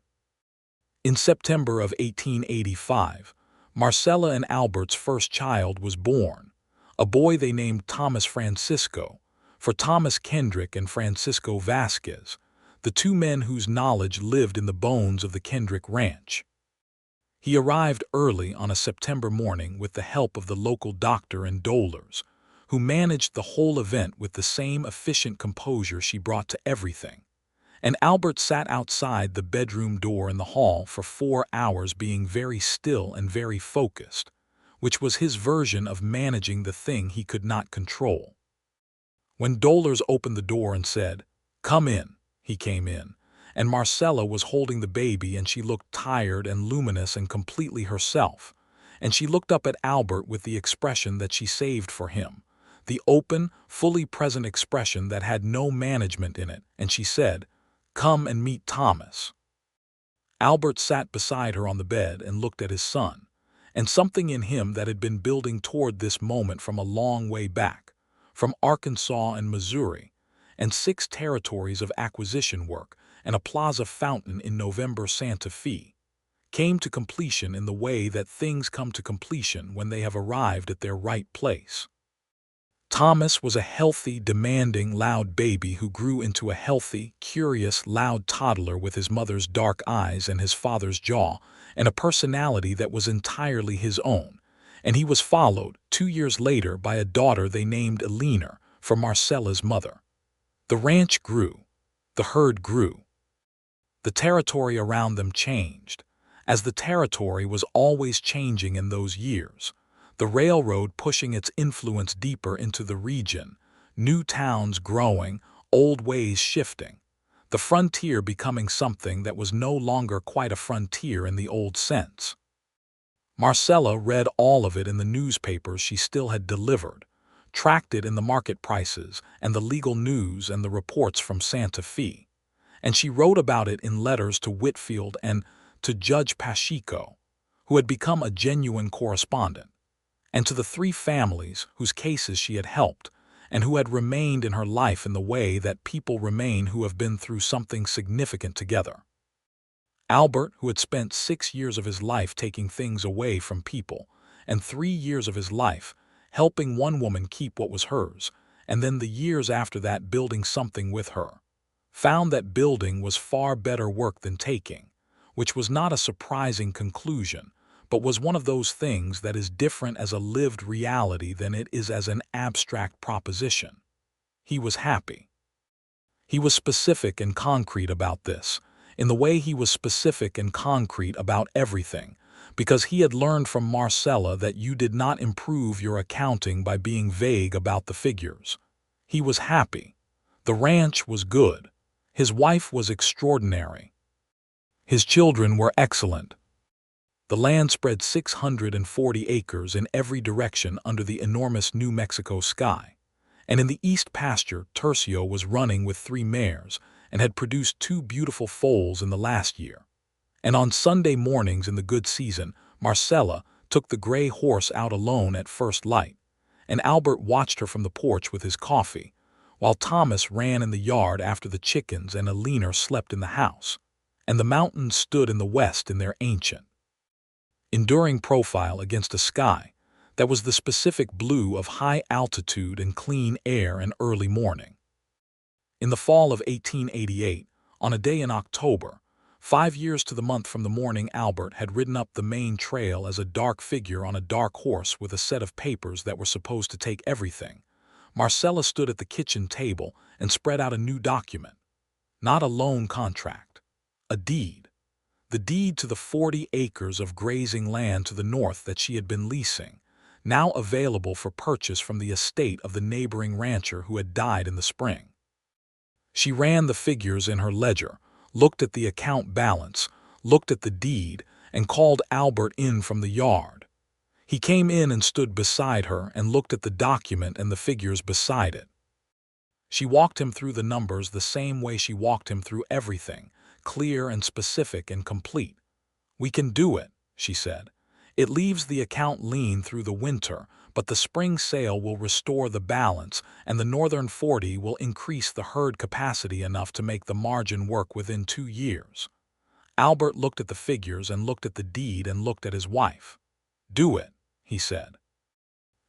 In September of 1885, Marcella and Albert's first child was born, a boy they named Thomas Francisco, for Thomas Kendrick and Francisco Vasquez, the two men whose knowledge lived in the bones of the Kendrick Ranch. He arrived early on a September morning with the help of the local doctor and dolers, who managed the whole event with the same efficient composure she brought to everything. And Albert sat outside the bedroom door in the hall for 4 hours being very still and very focused, which was his version of managing the thing he could not control. When dolers opened the door and said, "Come in," he came in, and Marcella was holding the baby and she looked tired and luminous and completely herself, and she looked up at Albert with the expression that she saved for him, the open, fully present expression that had no management in it, and she said, "Come and meet Thomas." Albert sat beside her on the bed and looked at his son, and something in him that had been building toward this moment from a long way back, from Arkansas and Missouri, and 6 territories of acquisition work and a plaza fountain in November Santa Fe, came to completion in the way that things come to completion when they have arrived at their right place. Thomas was a healthy, demanding, loud baby who grew into a healthy, curious, loud toddler with his mother's dark eyes and his father's jaw and a personality that was entirely his own, and he was followed 2 years later by a daughter they named Eleanor for Marcella's mother. The ranch grew. The herd grew. The territory around them changed, as the territory was always changing in those years, the railroad pushing its influence deeper into the region, new towns growing, old ways shifting, the frontier becoming something that was no longer quite a frontier in the old sense. Marcella read all of it in the newspapers she still had delivered, tracked it in the market prices and the legal news and the reports from Santa Fe, and she wrote about it in letters to Whitfield and to Judge Pacheco, who had become a genuine correspondent, and to the 3 families whose cases she had helped and who had remained in her life in the way that people remain who have been through something significant together. Albert, who had spent 6 years of his life taking things away from people, and 3 years of his life helping one woman keep what was hers, and then the years after that building something with her, found that building was far better work than taking, which was not a surprising conclusion, but was one of those things that is different as a lived reality than it is as an abstract proposition. He was happy. He was specific and concrete about this, in the way he was specific and concrete about everything, because he had learned from Marcella that you did not improve your accounting by being vague about the figures. He was happy. The ranch was good. His wife was extraordinary. His children were excellent. The land spread 640 acres in every direction under the enormous New Mexico sky, and in the east pasture Tercio was running with 3 mares and had produced 2 beautiful foals in the last year. And on Sunday mornings in the good season, Marcella took the gray horse out alone at first light, and Albert watched her from the porch with his coffee, while Thomas ran in the yard after the chickens and Alina slept in the house, and the mountains stood in the west in their ancient, enduring profile against a sky that was the specific blue of high altitude and clean air and early morning. In the fall of 1888, on a day in October, 5 years to the month from the morning Albert had ridden up the main trail as a dark figure on a dark horse with a set of papers that were supposed to take everything, Marcella stood at the kitchen table and spread out a new document. Not a loan contract. A deed. The deed to the 40 acres of grazing land to the north that she had been leasing, now available for purchase from the estate of the neighboring rancher who had died in the spring. She ran the figures in her ledger, looked at the account balance, looked at the deed, and called Albert in from the yard. He came in and stood beside her and looked at the document and the figures beside it. She walked him through the numbers the same way she walked him through everything, clear and specific and complete. "We can do it," she said. "It leaves the account lean through the winter, but the spring sale will restore the balance, and the northern 40 will increase the herd capacity enough to make the margin work within 2 years." Albert looked at the figures and looked at the deed and looked at his wife. "Do it," he said.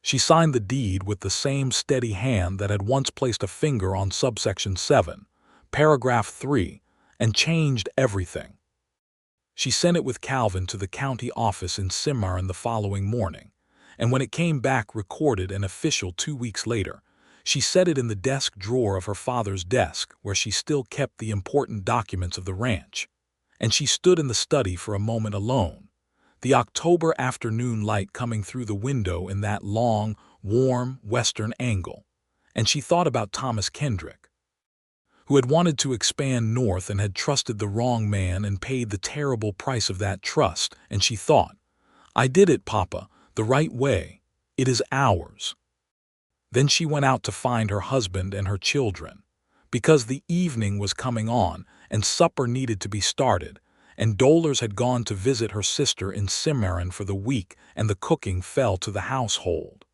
She signed the deed with the same steady hand that had once placed a finger on subsection 7, paragraph 3, and changed everything. She sent it with Calvin to the county office in Cimarron the following morning, and when it came back recorded and official 2 weeks later, she set it in the desk drawer of her father's desk where she still kept the important documents of the ranch, and she stood in the study for a moment alone, the October afternoon light coming through the window in that long, warm, western angle, and she thought about Thomas Kendrick, who had wanted to expand north and had trusted the wrong man and paid the terrible price of that trust, and she thought, "I did it, Papa, the right way. It is ours." Then she went out to find her husband and her children, because the evening was coming on and supper needed to be started, and Dolers had gone to visit her sister in Cimarron for the week, and the cooking fell to the household.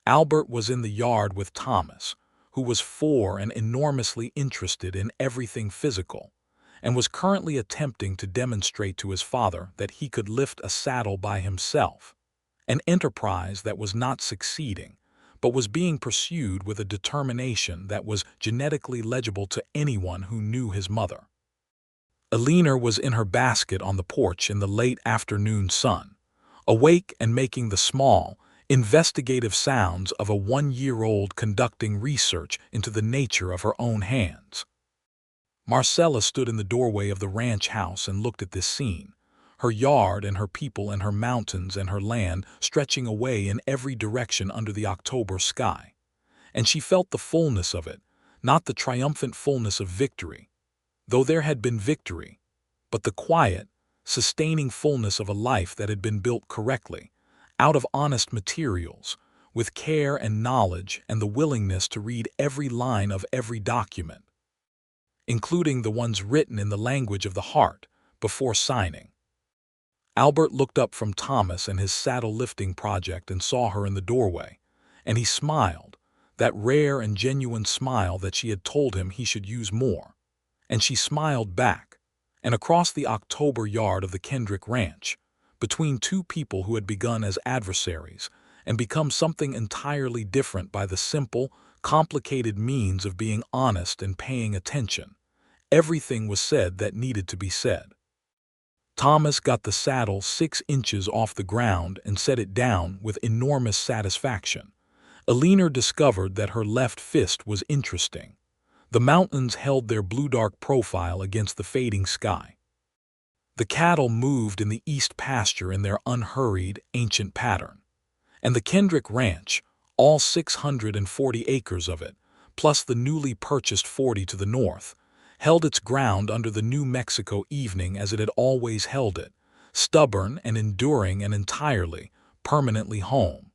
Albert was in the yard with Thomas, who was 4 and enormously interested in everything physical, and was currently attempting to demonstrate to his father that he could lift a saddle by himself, an enterprise that was not succeeding, but was being pursued with a determination that was genetically legible to anyone who knew his mother. Alina was in her basket on the porch in the late afternoon sun, awake and making the small, investigative sounds of a 1-year-old conducting research into the nature of her own hands. Marcella stood in the doorway of the ranch house and looked at this scene, her yard and her people and her mountains and her land stretching away in every direction under the October sky. And she felt the fullness of it, not the triumphant fullness of victory, though there had been victory, but the quiet, sustaining fullness of a life that had been built correctly, out of honest materials, with care and knowledge and the willingness to read every line of every document, including the ones written in the language of the heart, before signing. Albert looked up from Thomas and his saddle-lifting project and saw her in the doorway, and he smiled, that rare and genuine smile that she had told him he should use more, and she smiled back, and across the October yard of the Kendrick Ranch, between 2 people who had begun as adversaries and become something entirely different by the simple, complicated means of being honest and paying attention, everything was said that needed to be said. Thomas got the saddle 6 inches off the ground and set it down with enormous satisfaction. Alina discovered that her left fist was interesting. The mountains held their blue-dark profile against the fading sky. The cattle moved in the east pasture in their unhurried, ancient pattern, and the Kendrick Ranch, all 640 acres of it, plus the newly purchased 40 to the north, held its ground under the New Mexico evening as it had always held it, stubborn and enduring and entirely, permanently home.